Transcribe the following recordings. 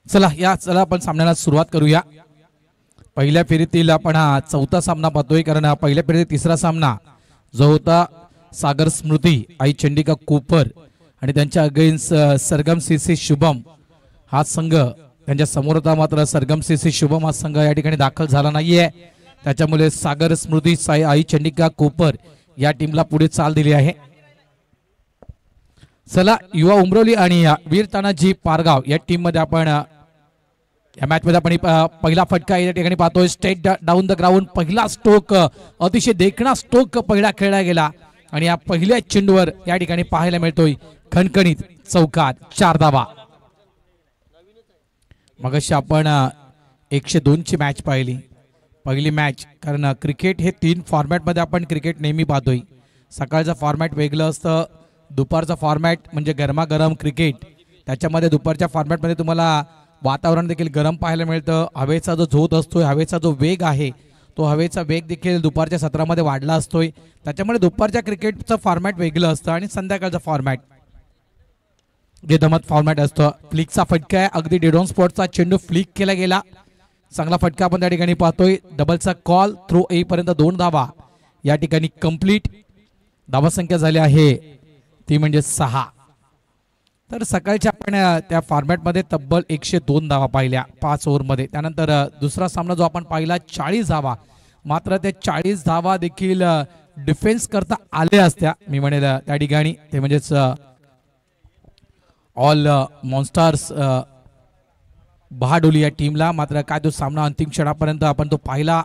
चला आपण सामन्याला सुरुवात करूया। पहिल्या फेरीतील आपण हा चौथा सामना पाहतोय, कारण पहिल्या फेरीतील तिसरा सामना जो होता सागर स्मृती आई चंडिका कोपर आणि त्यांच्या अगेन्स्ट सरगम सीसी शुभम हा संघ त्यांच्या समोर होता। मात्र सरगम सीसी शुभम हा संघ या ठिकाणी दाखल झाला नाहीये, त्याच्यामुळे सागर स्मृती आई चंडिका कोपर या टीमला पुढे चाल दिली आहे। चला युवा उमरोली आणि वीर तानाजी पारगाव या टीम मध्ये आपण या मॅच मध्ये आपण पहिला फटका या ठिकाणी पाहतोय। स्टेट डाऊन द ग्राउंड पहिला स्ट्रोक, अतिशय देखणा स्ट्रोक पहिला खेळला गेला आणि या पहिल्या चेंडूवर या ठिकाणी पाहायला मिळतोय खणखणीत चौकार, 4 धावा। मगाशी आपण 102 ची मॅच पाहिली, पहिली मॅच, कारण क्रिकेट हे 3 फॉर्मॅट मध्ये आपण क्रिकेट नेहमी पाहतोय। सकाळचा फॉर्मॅट वेगळं असतं, दुपारचा फॉर्मॅट म्हणजे गरमागरम क्रिकेट, त्याच्यामध्ये दुपारच्या फॉर्मॅट मध्ये तुम्हाला वातावरण देखील गरम पाहायला मिळतं। हवेचा जो झोत असतोय, हवेचा जो वेग आहे, तो हवेचा वेग देखील दुपारच्या सत्रामध्ये वाढला असतोय, त्याच्यामुळे दुपारच्या क्रिकेटचं फॉर्मॅट वेगळं असतं आणि संध्याकाळचं फॉर्मॅट जे दमत फॉर्मॅट असतं। फ्लिकचा फटका आहे, अगदी डेड ऑन स्पॉटचा चेंडू फ्लिक केला गेला, चांगला फटका आपण त्या ठिकाणी पाहतोय। डबलचा कॉल, थ्रो येईपर्यंत 2 धावा या ठिकाणी कंप्लीट। धावा संख्या झाली आहे ती म्हणजे 6। तर सकाळच्या आपण त्या फॉर्मॅटमध्ये तब्बल 102 धावा पाहिल्या 5 ओव्हरमध्ये। त्यानंतर दुसरा सामना जो आपण पाहिला 40 धावा, मात्र त्या 40 धावा देखील डिफेन्स करता आल्या असत्या मी म्हणेल त्या ठिकाणी, ते म्हणजेच ऑल मॉन्स्टर्स बहाडोली या टीमला। मात्र काय तो सामना अंतिम क्षणापर्यंत आपण तो पाहिला।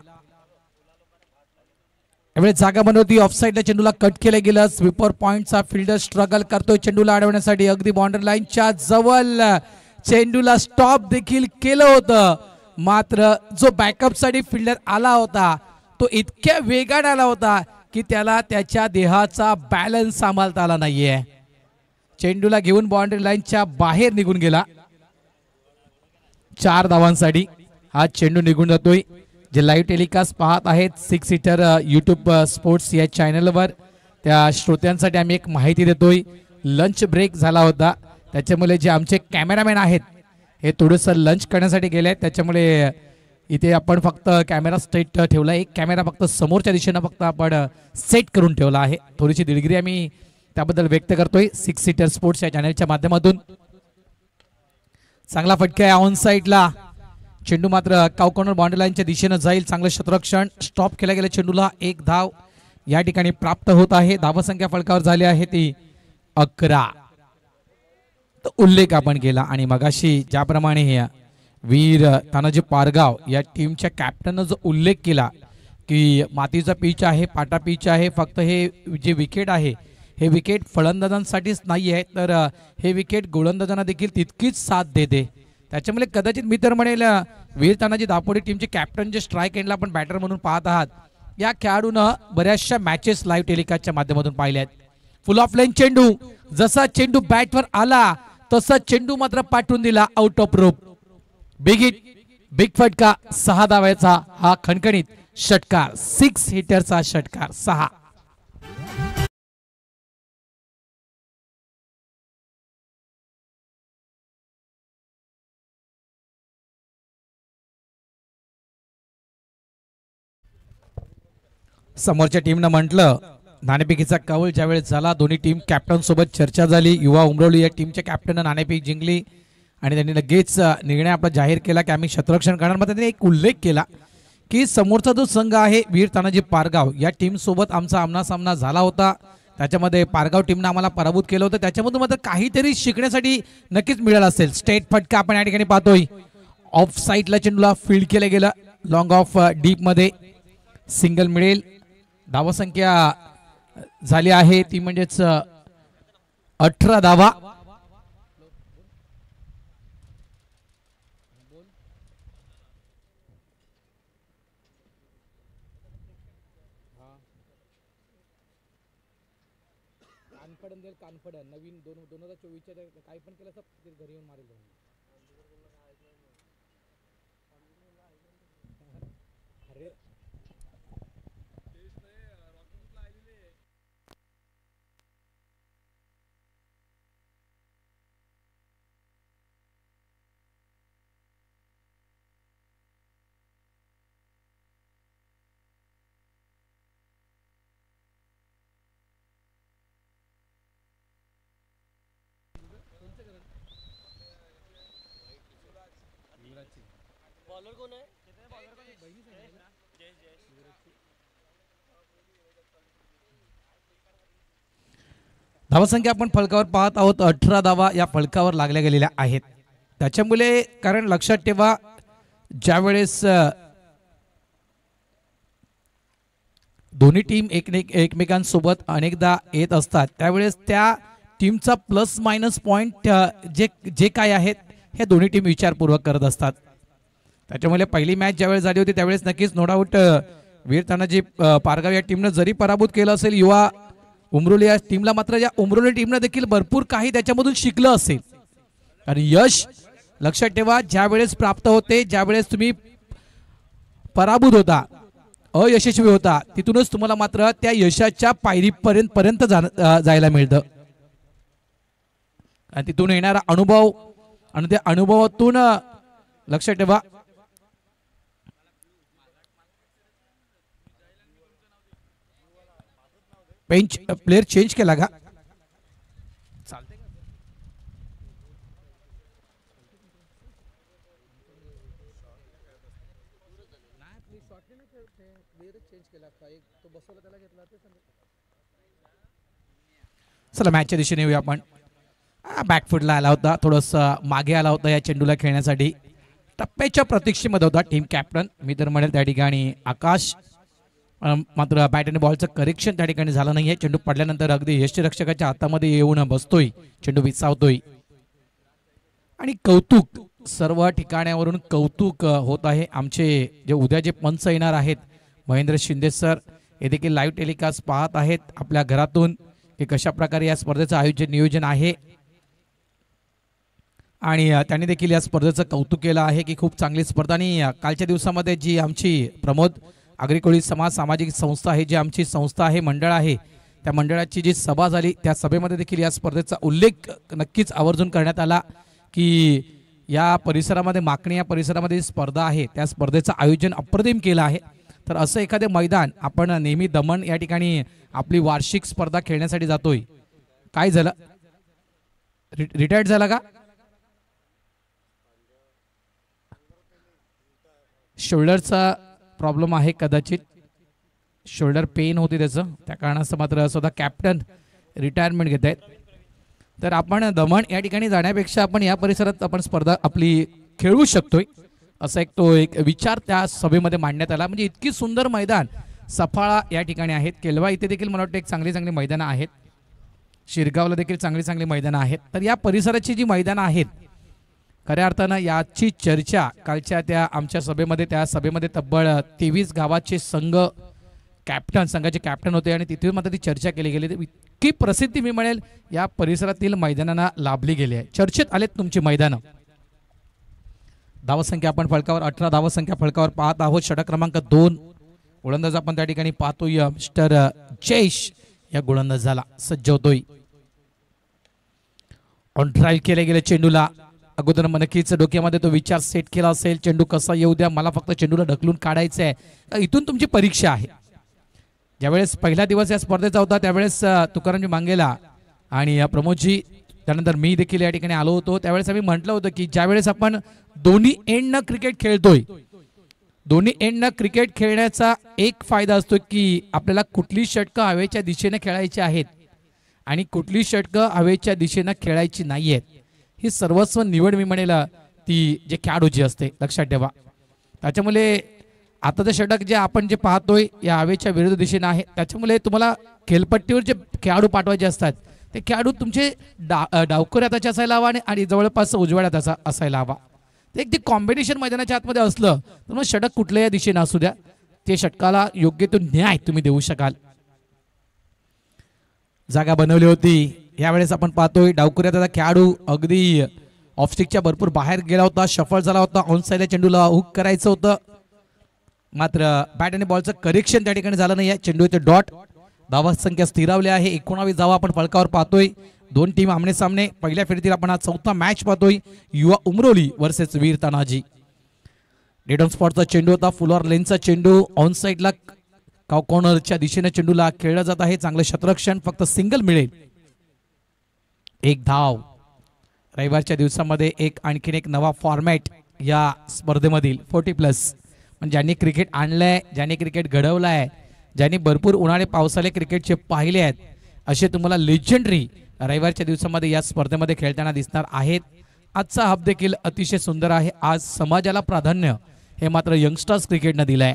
यावेळी जागा बनवती, ऑफसाईडला चेंडूला कट केलं गेलं, स्वीपर पॉइंटचा फिल्डर स्ट्रगल करतोय चेंडूला अडवण्यासाठी, अगदी बाउंड्री लाईनच्या जवळ चेंडूला स्टॉप देखील केलं होतं, मात्र जो बॅकअप साठी फिल्डर आला होता तो इतक्या वेगाने आला होता की त्याला त्याच्या देहाचा बॅलन्स सांभाळता आला नाहीये, चेंडूला घेऊन बाउंड्री लाईनच्या बाहेर निघून गेला। 4 धावांसाठी हा चेंडू निघून जातोय। जे लाईव्ह टेलिकास्ट पाहत आहेत 6 सीटर यूट्यूब स्पोर्ट्स या चॅनलवर, त्या श्रोत्यांसाठी आम्ही एक माहिती देतोय। लंच ब्रेक झाला होता, त्याच्यामुळे जे आमचे कॅमेरामॅन आहेत हे थोडंसं लंच करण्यासाठी गेले, त्याच्यामुळे इथे आपण फक्त कॅमेरा स्ट्रेट ठेवला, एक कॅमेरा फक्त समोरच्या दिशेनं फक्त आपण सेट करून ठेवला आहे। थोडीशी दिलगिरी आम्ही त्याबद्दल व्यक्त करतोय 6 सीटर स्पोर्ट्स या चॅनलच्या माध्यमातून। चांगला फटका आहे ऑन साईडला, चेंडू मात्र काउ कॉर्नर बाउंड्री लाईनच्या दिशेनं जाईल, चांगलं क्षेत्ररक्षण, स्टॉप केला गेला चेंडूला, 1 धाव या ठिकाणी प्राप्त होत आहे। धावसंख्या फलकावर झाली आहे ती 11। उल्लेख आपण केला आणि मगाशी ज्याप्रमाणे वीर तानाजी पारगाव या टीमच्या कॅप्टननं जो उल्लेख केला की मातीचा पिच आहे, पाटा पिच आहे, फक्त हे जे विकेट आहे हे विकेट फलंदाजांसाठीच नाही आहे, तर हे विकेट गोलंदाजांना देखील तितकीच साथ देते, त्याच्यामुळे कदाचित मी तर म्हणेल वीर तानाजी दापोडी टीमचे कॅप्टन जे स्ट्राईक एंडला आपण बॅटर म्हणून पाहत आहात, या खेळाडूनं बऱ्याचशा मॅचेस लाईव्ह टेलिकास्टच्या माध्यमातून पाहिल्या आहेत। फुल ऑफ लाईन चेंडू, जसा चेंडू बॅटवर आला तसा चेंडू मात्र पाठवून दिला out of rope. Big hit, big फटका, 6 धावाचा हा खणखणीत षटकार, 6 हिटरचा षटकार, 6। समोरच्या टीमनं म्हटलं नाणेफेकीचा कौल ज्यावेळेस झाला, दोन्ही टीम कॅप्टन सोबत चर्चा झाली, युवा उमरोली या टीमच्या कॅप्टननं नाणेफेक जिंकली आणि त्यांनी लगेच निर्णय आपला जाहीर केला की आम्ही क्षेत्ररक्षण करणार। मग त्यांनी एक उल्लेख केला की समोरचा जो संघ आहे वीर तानाजी पारगाव या टीम सोबत आमचा आमनासामना झाला होता, त्याच्यामध्ये पारगाव टीमनं आम्हाला पराभूत केलं होतं, त्याच्यामधून मात्र काहीतरी शिकण्यासाठी नक्कीच मिळालं असेल। स्टेट फटका आपण या ठिकाणी पाहतोय, ऑफ साईडला चेंडूला फील्ड केलं गेलं, लॉंग ऑफ डीप मध्ये सिंगल मिळेल। धावसंख्या झाली आहे ती म्हणजेच 18 धावा। नवीन 2024 काही पण केलं घरी येऊन मारेल। धावसंख्या आपण फलकावर पाहत आहोत 18 धावा या फलकावर लागल्या गेलेल्या आहेत. त्याच्यामुळे कारण लक्षात ठेवा ज्यावेळेस दोन्ही टीम एकमेकांसोबत अनेकदा येत असतात त्यावेळेस त्या टीमचा प्लस मायनस पॉइंट जे जे काय आहेत हे दोन्ही टीम विचारपूर्वक करत असतात. त्याच्यामुळे पहिली मॅच ज्यावेळेस झाली होती त्यावेळेस नक्कीच नो डाऊट वीर तानाजी पारगाव या टीमनं जरी पराभूत केलं असेल युवा उमरोली या टीमला, मात्र या उमरोली टीमनं देखील भरपूर काही त्याच्यामधून शिकलं असेल. आणि यश लक्षात ठेवा ज्यावेळेस प्राप्त होते ज्यावेळेस तुम्ही पराभूत होता अयशस्वी होता तिथूनच तुम्हाला मात्र त्या यशाच्या पायरीपर्यंत जायला मिळतं. आणि तिथून येणारा अनुभव आणि त्या अनुभवातून लक्षात ठेवा बेंच प्लेयर चेंज केला का चालते का? चला मॅचच्या दिशेने येऊया आपण. बॅकफुटला आला होता थोडंसं मागे आला होता या चेंडूला खेळण्यासाठी टप्प्याच्या प्रतीक्षेमध्ये होता टीम कॅप्टन मी तर म्हणेल त्या ठिकाणी आकाश. मात्र बॅट आणि बॉलचं करेक्शन त्या ठिकाणी झालं नाहीये. चेंडू पडल्यानंतर अगदी यष्टीरक्षकाच्या हातामध्ये येऊन बसतोय चेंडू विसावतोय आणि कौतुक सर्व ठिकाणावरून कौतुक होत आहे. आमचे जे उद्या जे पंच येणार आहेत महेंद्र शिंदे सर हे देखील लाईव्ह टेलिकास्ट पाहत आहेत आपल्या घरातून की कशा प्रकारे या स्पर्धेचं आयोजन नियोजन आहे. आणि त्यांनी देखील या स्पर्धेचं कौतुक केलं आहे की खूप चांगली स्पर्धा. आणि कालच्या दिवसामध्ये जी आमची प्रमोद आगरी समाज सामाजिक संस्था आहे जी आमची संस्था आहे मंडळ आहे त्या मंडळाची जी सभा झाली त्या सभेमध्ये देखील या स्पर्धेचा उल्लेख नक्कीच आवर्जून करण्यात आला की या परिसरामध्ये माकणी या परिसरामध्ये स्पर्धा आहे त्या स्पर्धेचं आयोजन अप्रतिम केलं आहे. तर असं एखादे मैदान आपण नेहमी दमण या ठिकाणी आपली वार्षिक स्पर्धा खेळण्यासाठी जातोय. काय झालं रिटायर्ड झाला का? शोल्डरचा प्रॉब्लेम आहे कदाचित शोल्डर पेन होती त्याचं त्या कारणाचं मात्र स्वतः कॅप्टन रिटायरमेंट घेत आहेत. तर आपण दमण या ठिकाणी जाण्यापेक्षा आपण या परिसरात आपण स्पर्धा आपली खेळवू शकतोय असा एक विचार त्या सभेमध्ये मांडण्यात आला. म्हणजे इतकी सुंदर मैदान सफाळा या ठिकाणी आहेत. केलवा इथे देखील मला वाटतं एक चांगली चांगली मैदानं आहेत. शिरगावला देखील चांगली चांगली मैदानं आहेत. तर या परिसराची जी मैदानं आहेत खऱ्या अर्थानं याची चर्चा कालच्या त्या आमच्या सभेमध्ये त्या सभेमध्ये तब्बल 23 गावाचे संघाचे कॅप्टन होते आणि तिथे मात्र ती चर्चा केली गेली. इतकी प्रसिद्धी मी म्हणेल या परिसरातील मैदानांना लाभली गेली आहे. चर्चेत आलेत तुमची मैदानं. धावसंख्या आपण फलकावर 18 धावसंख्या फलकावर पाहत आहोत. षटक क्रमांक 2 गोलंदाज आपण त्या ठिकाणी पाहतोय मिस्टर जयेश या गोलंदाजाला सज्ज होतोय. ऑन ड्राईव्ह केले गेले चेंडूला अगोदर नक्कीच डोक्यामध्ये तो विचार सेट केला असेल चेंडू कसा येऊ द्या मला फक्त चेंडूला ढकलून काढायचं आहे. इथून तुमची परीक्षा आहे. ज्यावेळेस पहिला दिवस या स्पर्धेचा होता त्यावेळेस तुकारामजी मांगेला आणि प्रमोदजी त्यानंतर मी देखील या ठिकाणी आलो होतो त्यावेळेस आम्ही म्हटलं होतं की ज्यावेळेस आपण दोन्ही एंडनं क्रिकेट खेळतोय दोन्ही एंडनं क्रिकेट खेळण्याचा एक फायदा असतो की आपल्याला कुठली षटकं हवेच्या दिशेने खेळायची आहेत आणि कुठली षटकं हवेच्या दिशेने खेळायची नाही आहेत. ही सर्वस्व निवड मी म्हणेल ती जे खेळाडूची असते लक्षात ठेवा. त्याच्यामुळे आता ते षटक जे आपण जे पाहतोय या हवेच्या विरुद्ध दिशेने आहे त्याच्यामुळे तुम्हाला खेळपट्टीवर जे खेळाडू पाठवायचे असतात ते खेळाडू तुमचे डावखोऱ्या त्याचे असायला हवा आणि जवळपास उजवाड्या त्याचा असायला हवा. एक ते कॉम्बिनेशन मैदानाच्या आतमध्ये असलं तर मग षटक कुठल्याही दिशेने असू द्या ते षटकाला योग्य तो न्याय तुम्ही देऊ शकाल. जागा बनवली होती यावेळेस आपण पाहतोय डावखोऱ्या त्याचा खेळाडू अगदी ऑफस्टिकच्या भरपूर बाहेर गेला होता सफल झाला होता. ऑन साईडला चेंडूला हुक करायचं होतं मात्र बॅट आणि बॉलचं करेक्शन त्या ठिकाणी झालं नाही. चेंडू इथे डॉट. धावा संख्या स्थिरावली आहे. 19 धावा आपण फलकावर पाहतोय. दोन टीम आमने सामने. पहिल्या फेरीतील आपण आज चौथा मॅच पाहतोय युवा Umroli versus Veer Tanaji. Dead on स्पॉटचा चेंडू होता. फुलर लेनचा चेंडू ऑन साईडला कॉर्नरच्या दिशेने चेंडूला खेळला जात आहे. चांगलं क्षेत्ररक्षण फक्त सिंगल मिळेल. एक धाव. रविवारच्या दिवसामध्ये आणखीन एक नवा फॉर्मॅट या स्पर्धेमधील 40+, म्हणजे ज्यांनी क्रिकेट आणलंय, ज्यांनी क्रिकेट घडवलंय, ज्यांनी भरपूर उन्हाळे पावसाळे क्रिकेटचे पाहिले आहेत, असे तुम्हाला लेजेंडरी रविवारच्या दिवसामध्ये या स्पर्धेमध्ये खेळताना दिसणार आहेत. आजचा हब देखील अतिशय सुंदर आहे. आज समाजाला प्राधान्य हे मात्र यंगस्टर्स क्रिकेटनं दिलंय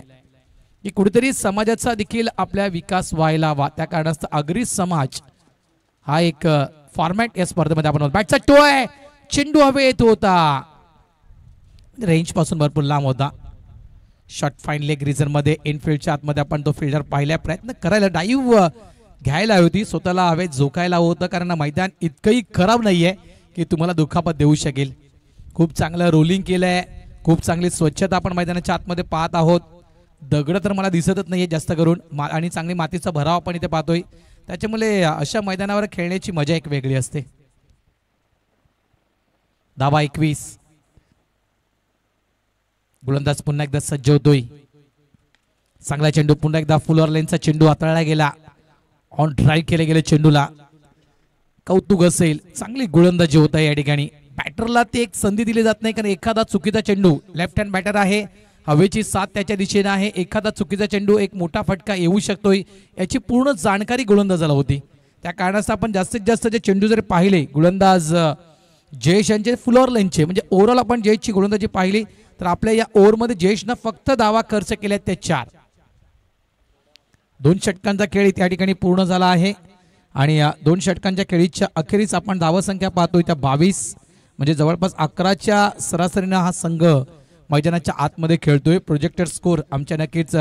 की कुठेतरी समाजाचा देखील आपल्या विकास व्हायला हवा. त्या कारणास्तव अग्री समाज हा एक फॉर्मॅट या स्पर्धेमध्ये आपण बॅटचा टो आहे, चेंडू हवे येत होता, रेंज पासून भरपूर लांब होता. शॉट फाईन लेग रिझन मध्ये इनफिल्डच्या आतमध्ये आपण तो फिल्डर पाहिला, प्रयत्न करायला डाईव्ह घ्यायला होती, स्वतःला हवेत झोकायला होतं, कारण मैदान इतकंही खराब नाहीये की तुम्हाला दुखापत देऊ शकेल. खूप चांगलं रोलिंग केलंय, खूप चांगली स्वच्छता आपण मैदानाच्या आतमध्ये पाहत आहोत. दगड तर मला दिसतच नाहीये जास्त करून, आणि चांगली मातीचा भराव आपण इथे पाहतोय. त्याच्यामुळे अशा मैदानावर खेळण्याची मजा एक वेगळी असते. धावा 21. गोलंदाज पुन्हा एकदा सज्ज होतोय. चांगला चेंडू, पुन्हा एकदा फुलर लेनचा चेंडू हाताळला गेला, ऑन ड्राईव्ह केले गेले चेंडूला. कौतुक असेल, चांगली गोलंदाजी होत आहे या ठिकाणी. बॅटरला ती एक संधी दिली जात नाही, कारण एखादा चुकीचा चेंडू, लेफ्ट हँड बॅटर आहे, हवेची साथ त्याच्या दिशेने आहे, एखादा चुकीचा चेंडू एक मोठा फटका येऊ शकतोय याची पूर्ण जाणकारी गोलंदाजाला होती. त्या कारणास्तव आपण जास्तीत जास्त जे चेंडू जर पाहिले गोलंदाज जयेश यांचे फुलर लेनचे, म्हणजे ओव्हरऑल आपण जयेशची गोलंदाजी पाहिली तर आपल्या या ओव्हरमध्ये जयेशनं फक्त धावा खर्च केल्या ते 4. 2 षटकांचा खेळ त्या ठिकाणी पूर्ण झाला आहे आणि 2 षटकांच्या खेळीच्या अखेरीस आपण धावसंख्या पाहतोय त्या 22, म्हणजे जवळपास 11च्या सरासरीनं हा संघ मैदानाच्या आतमध्ये खेळतोय. प्रोजेक्टेड स्कोर आमच्या नक्कीच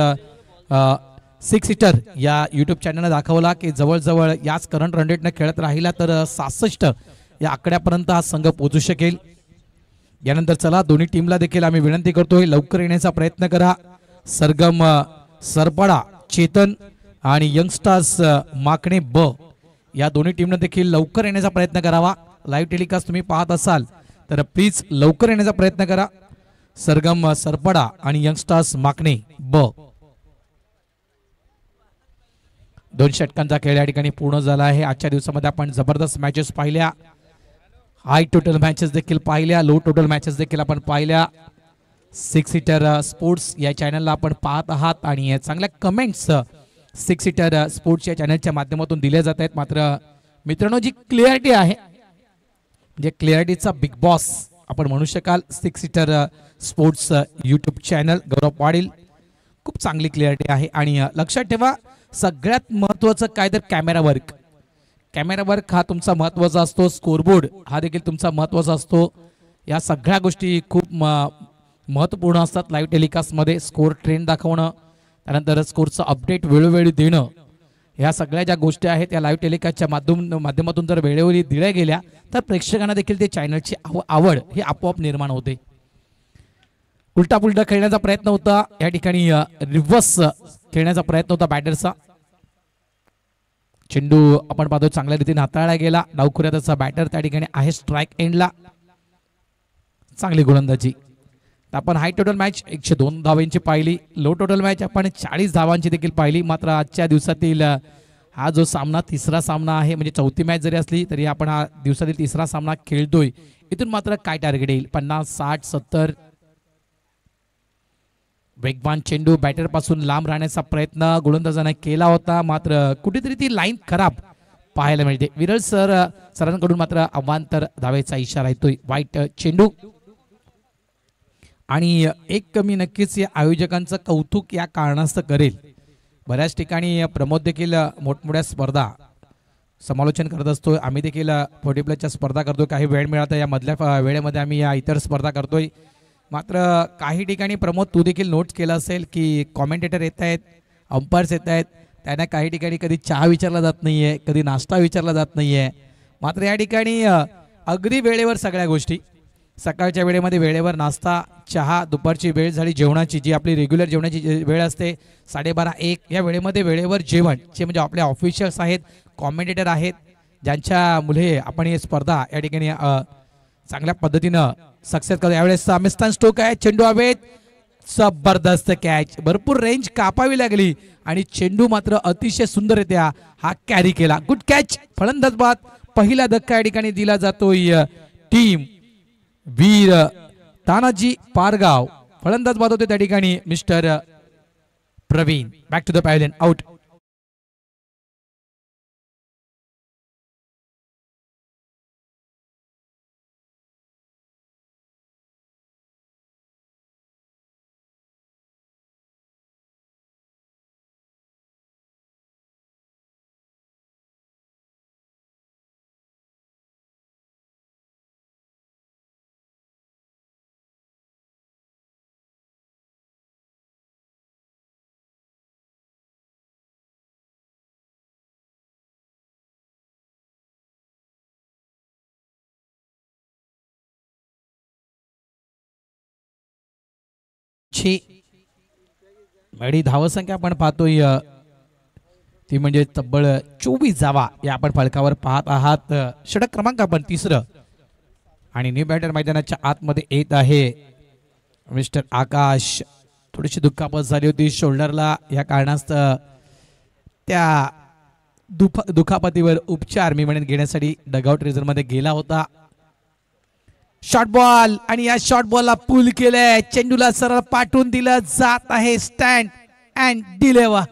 6 सीटर या यूट्यूब चॅनलने दाखवला की जवळजवळ याच करंट रन रेटनं खेळत राहिला तर 66 या आकड्यापर्यंत हा संघ पोहोचू शकेल. यानंतर चला दोन्ही टीमला देखील आम्ही विनंती करतोय लवकर येण्याचा प्रयत्न करा. सरगम सरपडा चेतन आणि यंगस्टर्स माकणे ब या दोन्ही टीमने देखील लवकर येण्याचा प्रयत्न करावा. लाईव्ह टेलिकास्ट तुम्ही पाहत असाल तर प्लीज लवकर येण्याचा प्रयत्न करा. सरगम सरपडा आणि यंगस्टर्स माकणे ब. 2 षटकांचा खेळ या ठिकाणी पूर्ण झाला आहे. आजच्या दिवसामध्ये आपण जबरदस्त मॅचेस पाहिल्या, हाय टोटल मॅचेस देखील पाहिल्या, लो टोटल मॅचेस देखील आपण पाहिल्या. 6 सीटर स्पोर्ट्स या चॅनलला आपण पाहत आहात आणि चांगल्या कमेंट्स 6 सीटर स्पोर्ट्स या चॅनलच्या माध्यमातून दिल्या जात आहेत. मात्र मित्रांनो, जी क्लिअरिटी आहे म्हणजे क्लिअरिटीचा बिग बॉस आपण म्हणू शकाल 6 सीटर स्पोर्ट्स यूट्यूब चॅनल गौरव पाटील, खूप चांगली क्लिअरिटी आहे. आणि लक्षात ठेवा सगळ्यात महत्त्वाचं काय तर कॅमेरा वर्क. कॅमेरा वर्क हा तुमचा महत्त्वाचा असतो, स्कोरबोर्ड हा देखील तुमचा महत्त्वाचा असतो. या सगळ्या गोष्टी खूप महत्त्वपूर्ण असतात लाईव्ह टेलिकास्टमध्ये. स्कोर ट्रेंड दाखवणं, त्यानंतर स्कोरचं अपडेट वेळोवेळी देणं, ह्या सगळ्या ज्या गोष्टी आहेत या लाईव्ह टेलिकास्टच्या माध्यमातून जर वेळोवेळी दिल्या गेल्या तर प्रेक्षकांना देखील ते चॅनलची आवड ही आपोआप निर्माण होते. उलटा पुलटा खेळण्याचा प्रयत्न होता या ठिकाणी, रिव्हर्स खेळण्याचा प्रयत्न होता बॅटरचा. चेंडू आपण पाहतो चांगल्या रीतीने हाताळला गेला. डावखुऱ्याचा बॅटर त्या ठिकाणी आहे स्ट्राइक एंडला. चांगली गोलंदाजी. आपण हाय टोटल मॅच 102 धावांची पाहिली, लो टोटल मॅच आपण 40 धावांची देखील पाहिली. मात्र आजच्या दिवसातील हा जो सामना तिसरा सामना आहे, म्हणजे चौथी मॅच जरी असली तरी आपण हा दिवसातील तिसरा सामना खेळतोय. इथून मात्र काय टार्गेट येईल? 50, 60, 70. वेगवान चेंडू बॅटर पासून लांब राहण्याचा प्रयत्न गोलंदाजाने केला होता, मात्र कुठेतरी ती लाईन खराब पाहायला मिळते. विरल सरांकडून मात्र अवांतर धावेचा इशारा येतोय. वाईट चेंडू. आणि एक मी नक्कीच या आयोजकांचं कौतुक या कारणास्तव करेल. बऱ्याच ठिकाणी प्रमोद देखील मोठमोठ्या स्पर्धा समालोचन करत असतो, आम्ही देखील 40+च्या स्पर्धा करतोय. काही वेळ मिळाला या मधल्या वेळेमध्ये आम्ही या इतर स्पर्धा करतोय. मात्र काही ठिकाणी प्रमोद तू देखील नोट केलं असेल की कॉमेंटेटर येत आहेत, अंपायर्स येत आहेत, त्यांना काही ठिकाणी कधी चहा विचारला जात नाहीये, कधी नाश्ता विचारला जात नाहीये. मात्र या ठिकाणी अगदी वेळेवर सगळ्या गोष्टी. सकाळच्या वेळेमध्ये वेळेवर नाश्ता, चहा, दुपारची वेळ झाली जेवणाची, जी आपली रेग्युलर जेवणाची वेळ असते 12:30-1 या वेळेमध्ये वेळेवर जेवण. जे म्हणजे आपले ऑफिशियल्स आहेत, कॉमेंटेटर आहेत, ज्यांच्या मुले आपण ही स्पर्धा या ठिकाणी चांगल्या पद्धतीनं सक्सेस करतो. यावेळेस मिस्तान स्टोक आहे, चेंडू हवेत, जबरदस्त कॅच. भरपूर रेंज कापावी लागली आणि चेंडू मात्र अतिशय सुंदररित्या हा कॅरी केला. Good catch. फलंदाज बाद. पहिला धक्का या ठिकाणी दिला जातोय टीम वीर तानाजी पारगाव. फलंदाज बाद होते त्या ठिकाणी mister Praveen. Back to the pavilion. Out. बडी धावसंख्या आपण पाहतोय ती म्हणजे तब्बल 24 धावा या आपण फलकावर पाहत आहात. षटक क्रमांक आपण तिसरं. आणि न्यू बॅटर मैदानाच्या आतमध्ये येत आहे मिस्टर आकाश. थोडीशी दुखापत झाली होती शोल्डरला, या कारणास्तव त्या दुखापतीवर उपचार मी म्हणेन घेण्यासाठी डगआउट रिझर्व्ह मध्ये गेला होता. शॉर्ट बॉल आणि या शॉर्ट बॉलला पुल केलंय. चेंडूला सरळ पाठवून दिलं जात आहे. Stand and deliver.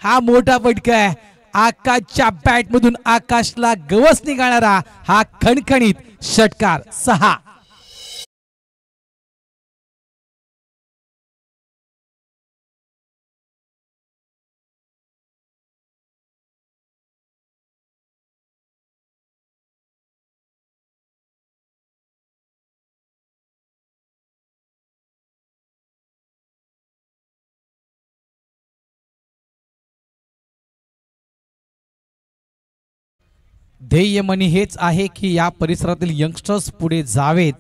हा मोठा फटका आहे. आकाशच्या बॅट मधून आकाशला गवस निघाणारा हा खणखणीत षटकार. 6. ध्येय मनी हेच आहे की या परिसरातील यंगस्टर्स पुढे जावेत.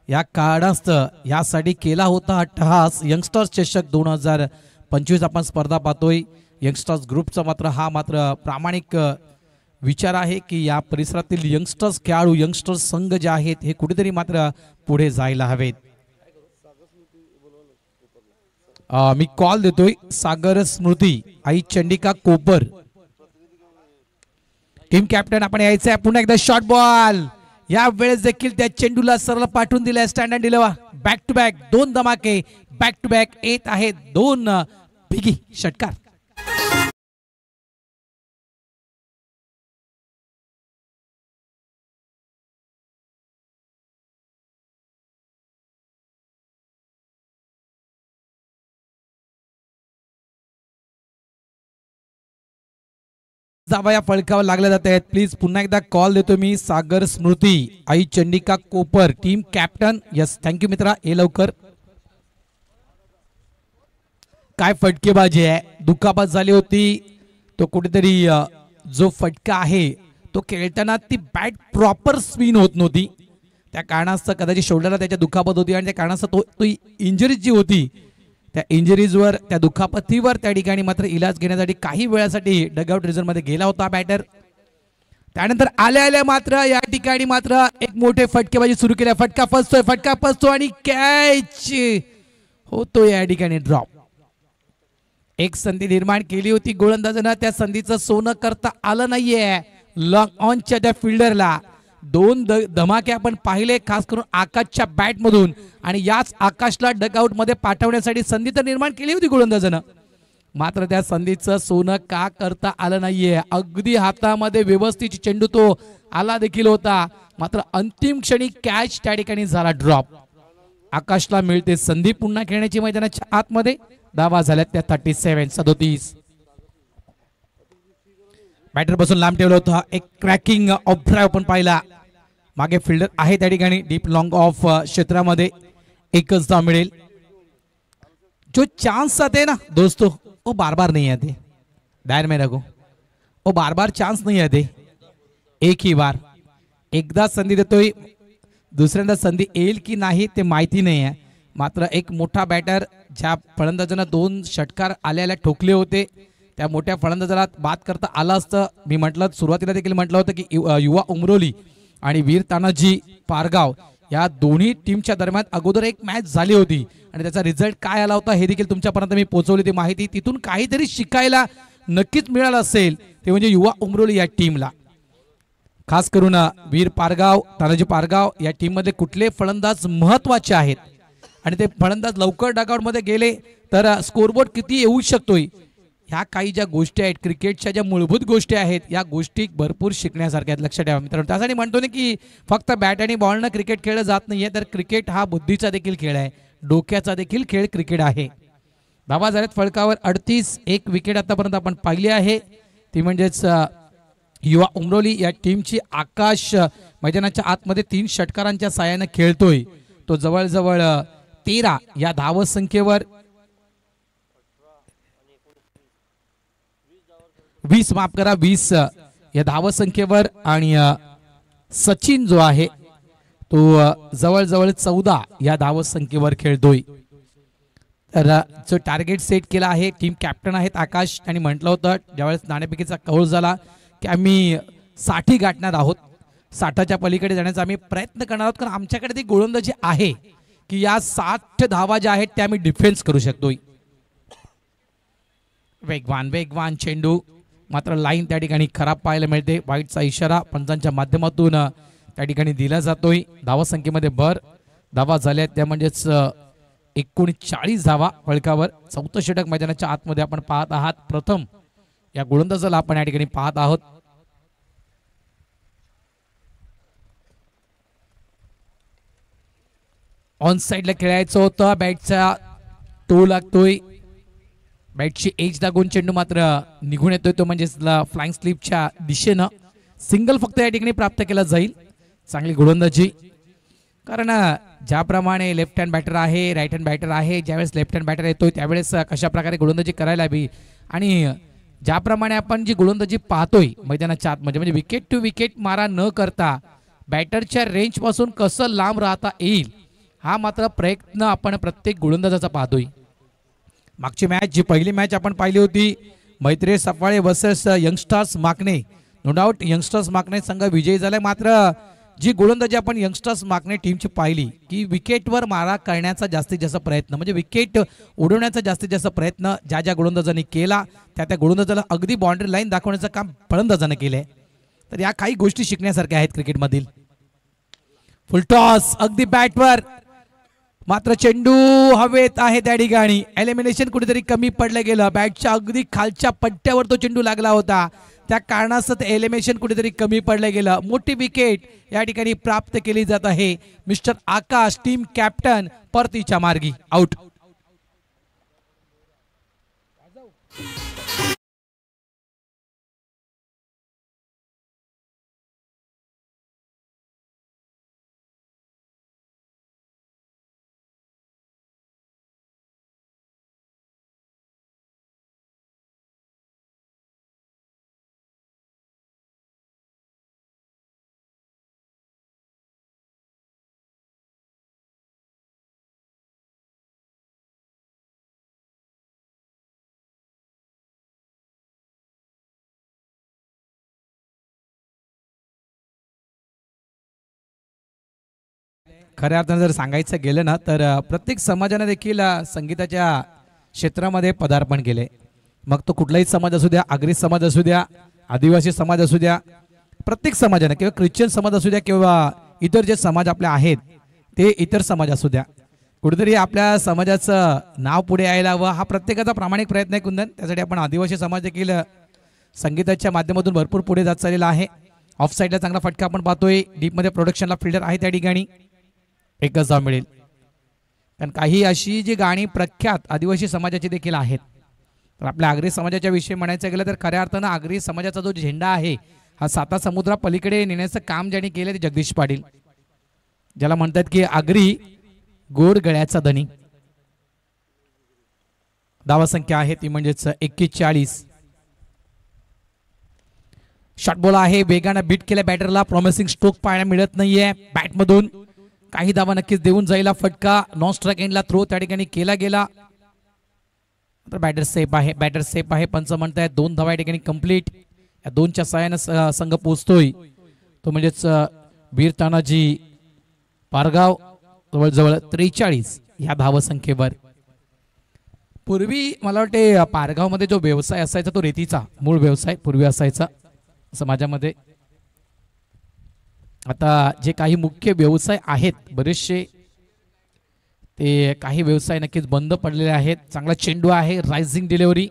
या कारणास्तव यासाठी केला होता अट्टहास. यंगस्टर्स चषक 2025 आपण स्पर्धा पाहतोय. यंगस्टर्स ग्रुपचा मात्र प्रामाणिक विचार आहे की या परिसरातील यंगस्टर्स खेळाडू, यंगस्टर्स संघ जे आहेत हे कुठेतरी मात्र पुढे जायला हवेत. मी कॉल देतोय. सागर स्मृती आई चंडिका कोपर टीम कॅप्टन आपण यायचं आहे. पुन्हा एकदा शॉर्ट बॉल. या वेळेस देखील त्या चेंडूला सरळ पाठवून दिलाय. Stand and deliver. Back to back 2 धमाके बॅक टू बॅक येत आहेत. 2 बिगी षटकार. जावा या फलकावर लागल्या जात आहेत. प्लीज पुन्हा एकदा कॉल देतो मी. सागर स्मृती आई चंडिका कोपर टीम कॅप्टन. यस, थँक्यू मित्रा. ये लवकर. काय फटकेबाजी आहे. दुखापत झाली होती. तो कुठेतरी जो फटका आहे तो खेळताना ती बॅट प्रॉपर स्पिन होत नव्हती. त्या कारणास्तव कदाचित शोल्डरला त्याच्या दुखापत होती आणि त्या कारणास्तव तो इंजरी जी होती त्या इंजरीजवर, त्या दुखापतीवर त्या ठिकाणी मात्र इलाज घेण्यासाठी काही वेळासाठी डगआउट रिझर्व्ह मध्ये गेला होता बॅटर. त्यानंतर आल्या मात्र या ठिकाणी मात्र एक मोठे फटकेबाजी सुरू केल्या. फटका फसतो आणि कॅच होतो या ठिकाणी ड्रॉप. एक संधी निर्माण केली होती गोलंदाजानं. त्या संधीचं सोनं करता आलं नाहीये लॉंग ऑनच्या त्या फिल्डरला. 2 धमाके आपण पाहिले खास करून आकाशच्या बॅट मधून. आणि याच आकाशला डगआउट मध्ये पाठवण्यासाठी संधी तर निर्माण केली होती गोलंदाजानं, मात्र त्या संधीचं सोनं का करता आलं नाहीये. अगदी हातामध्ये व्यवस्थित चेंडू तो आला देखील होता, मात्र अंतिम क्षणी कॅच त्या ठिकाणी झाला ड्रॉप. आकाशला मिळते संधी पुन्हा खेळण्याची मैदानाच्या आतमध्ये. धावा झाल्यात त्या 37. बॅटर बसून लांब ठेवला होता. एक क्रॅकिंग ऑफ ड्राइव्ह आपण पाहिला. मागे फिल्डर आहे त्या ठिकाणी डीप लॉंग ऑफ क्षेत्रामध्ये. एकच धाव मिळेल. जो चांस आते ना दोस्तों वो बार बार नहीं आते. ध्यान में रखो, वो बार बार चांस नहीं आते, एक ही बार. एकदा संधी देतोय, दुसऱ्यांदा संधी येईल की नाही ते माहिती नाही आहे. मात्र एक मोठा बॅटर ज्या फलंदाजांना 2 षटकार आल्याला ठोकले होते त्या मोठ्या फलंदाजाला बाद करता आला असतं. मी म्हटलं सुरुवातीला देखील म्हटलं होतं की युवा उमरोली आणि वीर तानाजी पारगाव या दोन्ही टीमच्या दरम्यान अगोदर एक मॅच झाली होती आणि त्याचा रिझल्ट काय आला होता हे देखील तुमच्यापर्यंत मी पोहोचवली ती माहिती. तिथून काहीतरी शिकायला नक्कीच मिळालं असेल ते म्हणजे युवा उमरोली या टीमला. खास करून वीर पारगाव, तानाजी पारगाव या टीम मध्ये कुठले फलंदाज महत्वाचे आहेत आणि ते फलंदाज लवकर डगआउटमध्ये गेले तर स्कोरबोर्ड किती येऊ शकतोय. ह्या काही ज्या गोष्टी आहेत क्रिकेटच्या ज्या मूलभूत गोष्टी आहेत या गोष्टी भरपूर शिकण्यासारख्या आहेत. लक्षात ठेवा मित्रांनो. त्यासाठी म्हणतो ना की फक्त बॅट आणि बॉलनं क्रिकेट खेळलं जात नाहीये, तर क्रिकेट हा बुद्धीचा देखील खेळ आहे, डोक्याचा देखील खेळ क्रिकेट आहे. धावा झाल्यात फलकावर 38. एक विकेट आतापर्यंत आपण पाहिली आहे, ती म्हणजेच युवा उमरोली या टीमची. आकाश मैदानाच्या आतमध्ये 3 षटकारांच्या साहाय्याने खेळतोय. तो जवळजवळ 13 या धावसंख्येवर 20 या धावसंख्येवर आणि सचिन जो आहे तो जवळजवळ 14 या धावसंख्येवर खेळतोय. तर जो टार्गेट सेट केला आहे, टीम कॅप्टन आहेत आकाश, त्यांनी म्हटलं होतं ज्यावेळेस नाणेफेकीचा कौल झाला की आम्ही 60 गाठणार आहोत, 60च्या पलीकडे जाण्याचा आम्ही प्रयत्न करणार आहोत, कारण आमच्याकडे ती गोलंदाजी आहे की या 60 धावा ज्या आहेत त्या आम्ही डिफेन्स करू शकतोय. वेगवान चेंडू, मात्र लाईन त्या ठिकाणी खराब पाहायला मिळते. वाईटचा इशारा पंचांच्या माध्यमातून त्या ठिकाणी दिला जातोय. धावासंख्येमध्ये भर, धावा झाल्या त्या म्हणजेच 39 धावा फलकावर. 4थं षटक मैदानाच्या आतमध्ये आपण पाहत आहात. प्रथम या गोलंदाजाला आपण या ठिकाणी पाहत आहोत. ऑन साइडला खेळायचं होतं, बॅटचा टो लागतोय, बॅटची एज लागून चेंडू मात्र निघून येतोय, तो म्हणजे फ्लाइंग स्लिपच्या दिशेनं. सिंगल फक्त या ठिकाणी प्राप्त केला जाईल. चांगली गोलंदाजी, कारण ज्याप्रमाणे लेफ्ट हँड बॅटर आहे, राईट हँड बॅटर आहे, ज्यावेळेस लेफ्ट हँड बॅटर येतोय त्यावेळेस कशा प्रकारे गोलंदाजी करायला हवी, आणि ज्याप्रमाणे आपण जी गोलंदाजी पाहतोय मैदानाच्या आतमध्ये म्हणजे विकेट टू विकेट मारा न करता बॅटरच्या रेंज पासून कसं लांब राहता येईल हा मात्र प्रयत्न आपण प्रत्येक गोलंदाजाचा पाहतोय. मागची मॅच, जी पहिली मॅच आपण पाहिली होती, Maitreya Safale versus youngsters Makane, no doubt youngsters Makane संघ विजयी झालाय. मात्र जी गोलंदाजी आपण यंगस्टर्स माकणे टीमची पाहिली की विकेटवर मारा करण्याचा जास्तीत जास्त प्रयत्न म्हणजे विकेट उडवण्याचा जास्तीत जास्त प्रयत्न ज्या ज्या गोलंदाजांनी केला त्या गोलंदाजाला अगदी बाउंड्री लाईन दाखवण्याचं काम फलंदाजानं केलंय. तर या काही गोष्टी शिकण्यासारख्या आहेत क्रिकेटमधील. फुलटॉस अगदी बॅटवर, मात्र चेंडू हवेत आहे त्या ठिकाणी. एलिमिनेशन कुठेतरी कमी पडलं गेलं, बॅटच्या अगदी खालच्या पट्ट्यावर तो चेंडू लागला होता, त्या कारणास्तव एलिमिनेशन कुठेतरी कमी पडलं गेलं. मोठी विकेट या ठिकाणी प्राप्त केली जात आहे. मिस्टर आकाश टीम कॅप्टन परतीच्या मार्गी आउट. खऱ्या अर्थाने जर सांगायचं गेलं ना तर प्रत्येक समाजाने देखील संगीताच्या क्षेत्रामध्ये पदार्पण केले. मग तो कुठलाही समाज असू द्या, आगरी समाज असू द्या, आदिवासी समाज असू द्या, प्रत्येक समाजाने किंवा ख्रिश्चन समाज असू द्या किंवा इतर जे समाज आपले आहेत ते इतर समाज असू द्या, कुठेतरी आपल्या समाजाचं नाव पुढे यायला हवं हा प्रत्येकाचा प्रामाणिक प्रयत्न आहे कुंदन. त्यासाठी आपण आदिवासी समाज देखील संगीताच्या माध्यमातून भरपूर पुढे जात चाललेला आहे. ऑफ साईडला चांगला फटका आपण पाहतोय. डीपमध्ये प्रोडक्शनला फिल्डर आहे त्या ठिकाणी, एकच धाव मिळेल. कारण काही अशी जी गाणी प्रख्यात आदिवासी समाजाची देखील आहेत. तर आपल्या आगरी समाजाच्या विषयी म्हणायचं गेलं तर खऱ्या अर्थानं आगरी समाजाचा जो झेंडा आहे हा 7 समुद्रा पलीकडे नेण्याचं काम ज्यांनी केलं ते जगदीश पाटील, ज्याला म्हणतात की आगरी गोड गळ्याचा धनी. धावसंख्या आहे ती म्हणजेच 41. शॉट बॉल आहे, वेगानं बीट केल्या बॅटरला, प्रॉमिसिंग स्ट्रोक पाहायला मिळत नाहीये बॅटमधून. काही धावा नक्कीच देऊन जाईल फटका. नॉन स्ट्राइक एंडला थ्रो त्या ठिकाणी केला गेला. बॅटर सेफ आहे, बॅटर सेफ आहे. पंच म्हणतायत 2 धावा या ठिकाणी कंप्लीट. या 2च्या सहाय्यानं संघ पोहोचतोय तो म्हणजेच वीर तानाजी पारगाव जवळजवळ 43 या धावसंख्येवर. पूर्वी मला वाटते पारगावमध्ये जो व्यवसाय असायचा तो रेतीचा मूळ व्यवसाय पूर्वी असायचा समाजामध्ये. आता जे काही मुख्य व्यवसाय आहेत बरेचसे ते काही व्यवसाय नक्कीच बंद पडलेले आहेत. चांगला चेंडू आहे, रायझिंग डिलिव्हरी.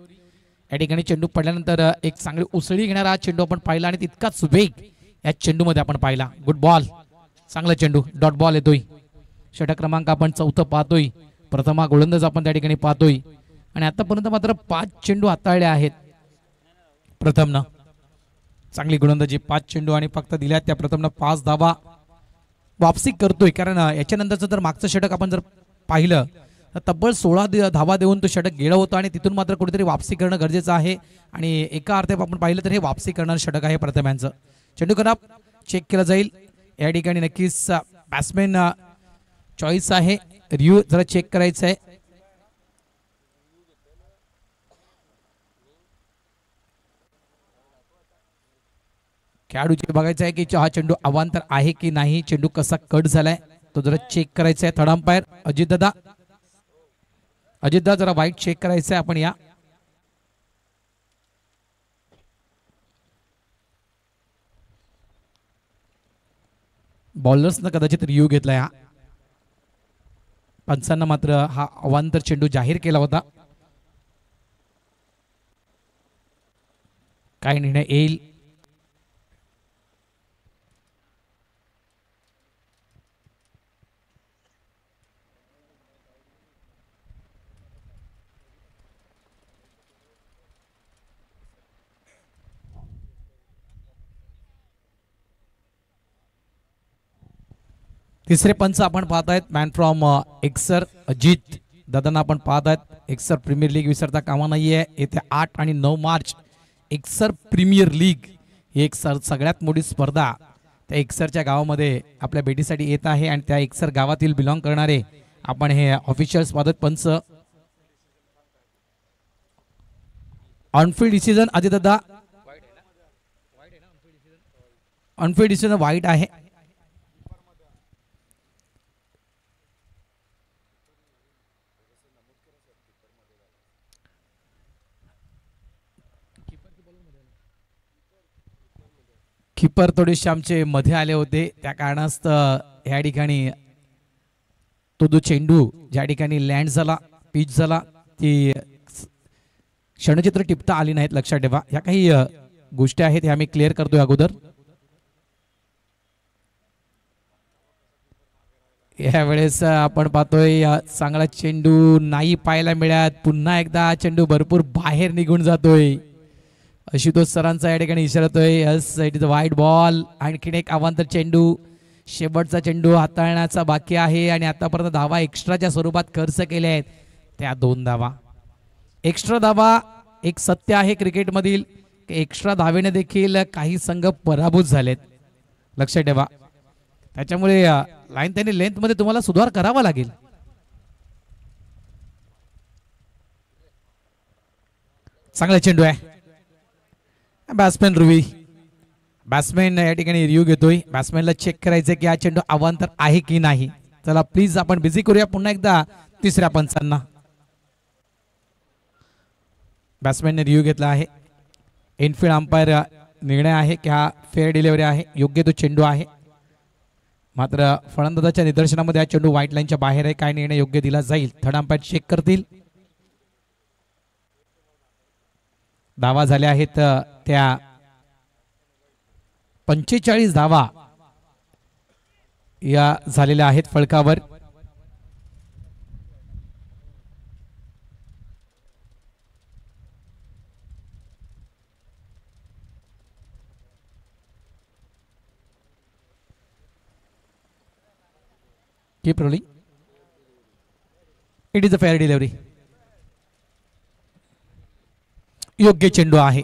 या ठिकाणी चेंडू पडल्यानंतर एक चांगली उसळी घेणारा चेंडू आपण पाहिला आणि तितकाच वेग या चेंडूमध्ये आपण पाहिला. गुड बॉल, चांगला चेंडू, डॉट बॉल येतोय. षटक क्रमांक आपण 4 पाहतोय. प्रथमा गोलंदाज आपण त्या ठिकाणी पाहतोय आणि आतापर्यंत मात्र 5 चेंडू हाताळले आहेत प्रथमनं. चांगली गोलंदाजी, 5 चेंडू आणि फक्त दिल्यात त्या प्रथमनं 5 धावा वापसी करतोय. कारण याच्यानंतरचं जर मागचं षटक आपण जर पाहिलं तर तब्बल 16 धावा देऊन तो षटक गेला होता आणि तिथून मात्र कुठेतरी वापसी करणं गरजेचं आहे आणि एका अर्थात आपण पाहिलं तर हे वापसी करणारं षटक आहे प्रथमांचं. चेंडू खराब, चेक केला जाईल. या ठिकाणी नक्कीच बॅट्समॅन चॉईस आहे, रिव्ह्यू जरा चेक करायचं आहे. खेळाडूचे बघायचं आहे की हा चेंडू अवांतर आहे की नाही, चेंडू कसा कट झालाय तो जरा चेक करायचा आहे. थर्ड अंपायर अजितदादा, अजितदादा जरा वाईट चेक करायचं आहे आपण. या बॉलर्सनं कदाचित रिव्ह्यू घेतलाय. हा पंचांना मात्र हा अवांतर चेंडू जाहीर केला होता. काय निर्णय येईल? तिसरे पंच आपण पाहत आहेत. मॅन फ्रॉम एक्सर अजित दादांना आपण पाहत आहेत. एक्सर प्रीमियर लीग विसरता कामा नाहीये. येत्या 8 आणि 9 मार्च एक्सर प्रीमियर लीग ही एक सगळ्यात मोठी स्पर्धा त्या एक्सरच्या गावामध्ये आपल्या भेटीसाठी येत आहे आणि त्या एक्सर गावातील बिलॉंग करणारे आपण हे ऑफिशियल्स पाहत. पंच on-field decision Ajitdada, on-field decision वाईट आहे. कीपर थोडेसे आमचे मध्ये आले होते, त्या कारणास्तव या ठिकाणी तो जो चेंडू ज्या ठिकाणी लँड झाला, पिच झाला, ती क्षणचित्र टिपता आली नाहीत. लक्षात ठेवा, ह्या काही गोष्टी आहेत ह्या आम्ही क्लिअर करतोय अगोदर. यावेळेस आपण पाहतोय चांगला चेंडू नाही पाहायला मिळत. पुन्हा एकदा चेंडू भरपूर बाहेर निघून जातोय. आशुतोष सरांचा या ठिकाणी इशारा होतोय. यस, इट इज अ वाईट बॉल. आणखीन एक अवांतर चेंडू, शेवटचा चेंडू हाताळण्याचा बाकी आहे आणि आतापर्यंत धावा एक्स्ट्राच्या स्वरूपात खर्च केल्या आहेत त्या 2 धावा. एक्स्ट्रा धावा एक सत्य आहे क्रिकेटमधील, एक्स्ट्रा धावेने देखील काही संघ पराभूत झालेत. लक्षात ठेवा. त्याच्यामुळे लाईन त्यांनी लेंथ मध्ये तुम्हाला सुधार करावा लागेल. चांगला चेंडू आहे. बॅट्समॅन रुवी, बॅट्समॅन या ठिकाणी रिव्ह्यू घेतोय. बॅट्समॅनला चेक करायचं की हा चेंडू अवांतर आहे की नाही. चला प्लीज आपण बिझी करूया पुन्हा एकदा तिसऱ्या पंचांना. बॅट्समॅनने रिव्ह्यू घेतला आहे. इनफिल्ड अंपायर निर्णय आहे की हा फेअर डिलिव्हरी आहे, योग्य तो चेंडू आहे. मात्र फलंदाजाच्या निदर्शनामध्ये हा चेंडू व्हाईट लाईनच्या बाहेर आहे. काय निर्णय योग्य दिला जाईल? थर्ड अंपायर चेक करतील. धावा झाल्या आहेत त्या 45 धावा या झालेल्या आहेत फलकावर. Keep rolling. It is a fair delivery. योग्य चेंडू आहे.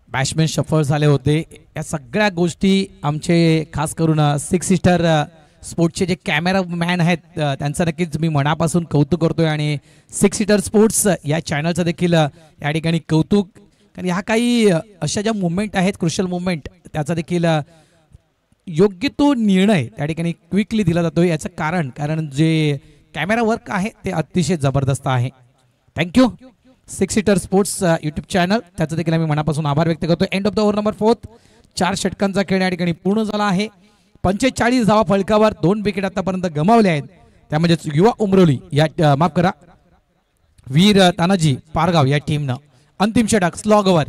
बॅट्समॅन शफल झाले होते. या सगळ्या गोष्टी आमचे खास करून 6 स्टार स्पोर्ट्सचे जे कॅमेरा मॅन आहेत त्यांचं नक्कीच मी मनापासून कौतुक करतोय आणि 6 स्टार स्पोर्ट्स या चॅनलचं देखील या ठिकाणी कौतुक. कारण ह्या काही अशा ज्या मुवमेंट आहेत, क्रुशियल मुवमेंट, त्याचा देखील योग्य तो निर्णय त्या ठिकाणी क्विकली दिला जातो. याचं कारण जे कॅमेरा वर्क आहे ते अतिशय जबरदस्त आहे. Thank you 6 seater sports YouTube channel, त्याचं देखील आम्ही मनापासून आभार व्यक्त करतो. End of the over number 4. 4 षटकांचा खेळ या ठिकाणी पूर्ण झाला आहे. 45 धावा फलकावर. 2 विकेट आतापर्यंत गमावले आहेत. त्या म्हणजेच युवा उमरोली या माफ करा वीर तानाजी पारगाव या टीमनं अंतिम षटक स्लॉग ओव्हर.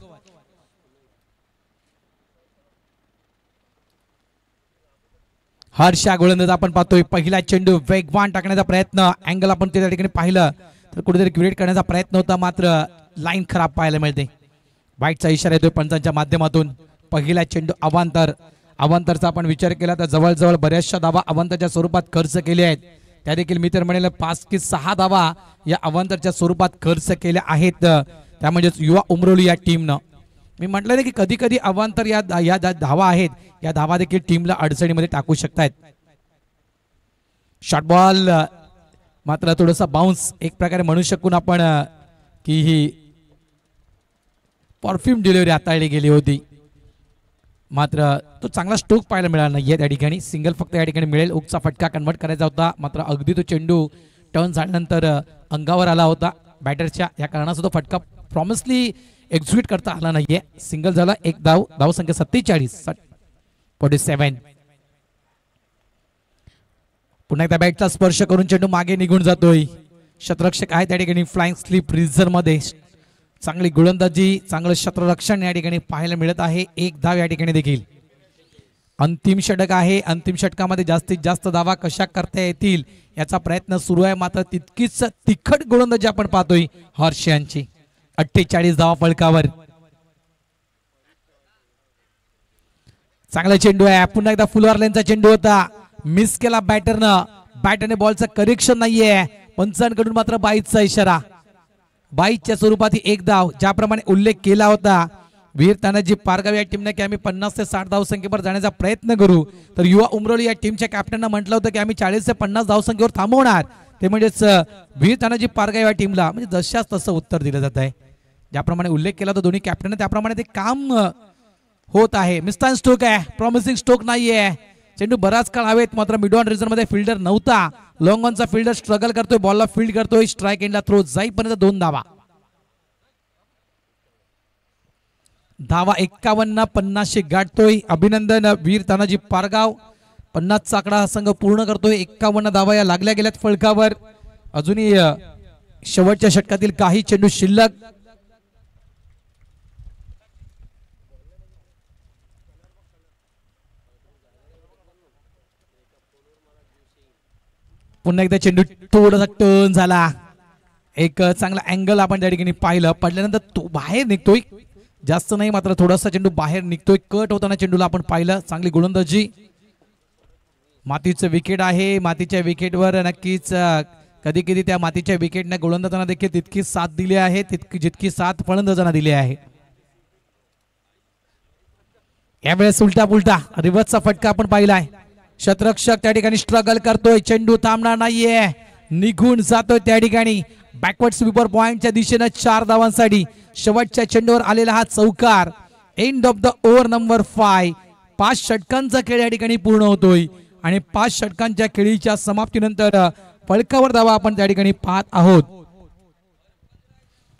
हर्षा गोलंदाज आपण पाहतोय पहिला चेंडू वेगवान टाकण्याचा प्रयत्न अँगल आपण त्या ठिकाणी पाहिलं तर कुठेतरी क्रिएट करण्याचा प्रयत्न होता मात्र लाईन खराब पाहायला मिळते. वाईटचा इशारा येतोय पंचांच्या माध्यमातून. पहिला चेंडू अवांतरचा आपण विचार केला तर जवळजवळ बऱ्याचशा धावा अवांतरच्या स्वरूपात खर्च केले आहेत. त्या देखील मी तर म्हणेल 5 की 6 धावा या अवांतरच्या स्वरूपात खर्च केल्या आहेत त्या म्हणजेच युवा उमरोली या टीमनं. मी म्हटलं ना की कधी कधी अवांतर या धावा आहेत या धावा देखील टीमला अडचणीमध्ये टाकू शकतायत. शॉर्ट बॉल मात्र थोडासा बाउन्स एक प्रकारे म्हणू शकून आपण की ही परफ्यूम डिलिव्हरी हाताळली गेली होती मात्र तो चांगला स्ट्रोक पाहायला मिळाला नाहीये त्या ठिकाणी. सिंगल फक्त या ठिकाणी मिळेल. उकचा फटका कन्वर्ट करायचा होता मात्र अगदी तो चेंडू टर्न झाल्यानंतर अंगावर आला होता बॅटरच्या. या कारणाचा तो फटका प्रॉमिसली एक्झिक्यूट करता आला नाहीये. सिंगल झाला. एक धाव संख्या 47. पुन्हा एकदा बॅटचा स्पर्श करून चेंडू मागे निघून जातोय. शतरक्षक आहे त्या ठिकाणी फ्लाइंग स्लीप रिझर्व मध्ये. चांगली गोलंदाजी चांगलं क्षेत्ररक्षण या ठिकाणी पाहायला मिळत आहे. एक धाव या ठिकाणी देखील. अंतिम षटक आहे. अंतिम षटकामध्ये जास्तीत जास्त धावा कशा करता येतील याचा प्रयत्न सुरू आहे मात्र तितकीच तिखट गोलंदाजी आपण पाहतोय हर्ष यांची. 48 धावा फलकावर. चांगला चेंडू आहे. पुन्हा एकदा फुलवर लेनचा चेंडू होता. मिस केला बॅटरने बॉलचं करेक्शन नाहीये. पंचांकडून मात्र बाईचा इशारा. बाईच्या स्वरूपात ही एक धाव ज्याप्रमाणे उल्लेख केला होता वीर तानाजी पारगाव या टीमने की आम्ही 50 ते 60 धावसंख्येवर जाण्याचा प्रयत्न करू तर युवा उमरोली या टीमच्या कॅप्टननं म्हटलं होतं की आम्ही 40 ते 50 धावसंख्येवर थांबवणार. ते म्हणजेच वीर तानाजी पारगाव या टीमला म्हणजे जशाच तसं उत्तर दिलं जात आहे. ज्याप्रमाणे उल्लेख केला होता दोन्ही कॅप्टन त्याप्रमाणे ते काम होत आहे. मिस्तान स्ट्रोक आहे. प्रॉमिसिंग स्ट्रोक नाहीये. चेंडू बराच काळ हवेत मात्र मिड ऑन रिझन मध्ये फिल्डर नव्हता. लॉंग ऑनचा फिल्डर स्ट्रगल करतोय बॉलला फील्ड करतोय. स्ट्राइक एंडला थ्रो जाईपर्यंत 2 धावा. धावा 51-50 गाठतोय. अभिनंदन वीर तानाजी पारगाव. 50चा आकडा संघ पूर्ण करतोय. 51 धावा या लागल्या गेल्यात फलकावर. अजूनही शेवटच्या षटकातील काही चेंडू शिल्लक. पुन्हा एकदा चेंडू थोडासा टर्न झाला. एक चांगला अँगल आपण त्या ठिकाणी पाहिलं. पडल्यानंतर तो बाहेर निघतोय. जास्त नाही मात्र थोडासा चेंडू बाहेर निघतोय. कट होताना चेंडूला आपण पाहिलं. चांगली गोलंदाजी. मातीचं विकेट आहे. मातीच्या विकेटवर नक्कीच कधी कधी त्या मातीच्या विकेटने गोलंदाजांना देखील तितकी साथ दिली आहे जितकी साथ फलंदाजांना दिली आहे. यावेळेस उलटा पुलटा रिव्हर्सचा फटका आपण पाहिलाय. क्षेत्ररक्षक त्या ठिकाणी स्ट्रगल करतोय. चेंडू थांबणार नाहीये. निघून जातोय त्या ठिकाणी. बॅकवर्ड स्वीपर पॉइंटच्या दिशेने 4 धावांसाठी शेवटच्या चेंडूवर आलेला हा चौकार. End of the over number 5. 5 षटकांचा खेळ या ठिकाणी पूर्ण होतोय आणि 5 षटकांच्या खेळीच्या समाप्तीनंतर फलकावर धावा आपण त्या ठिकाणी पाहत आहोत.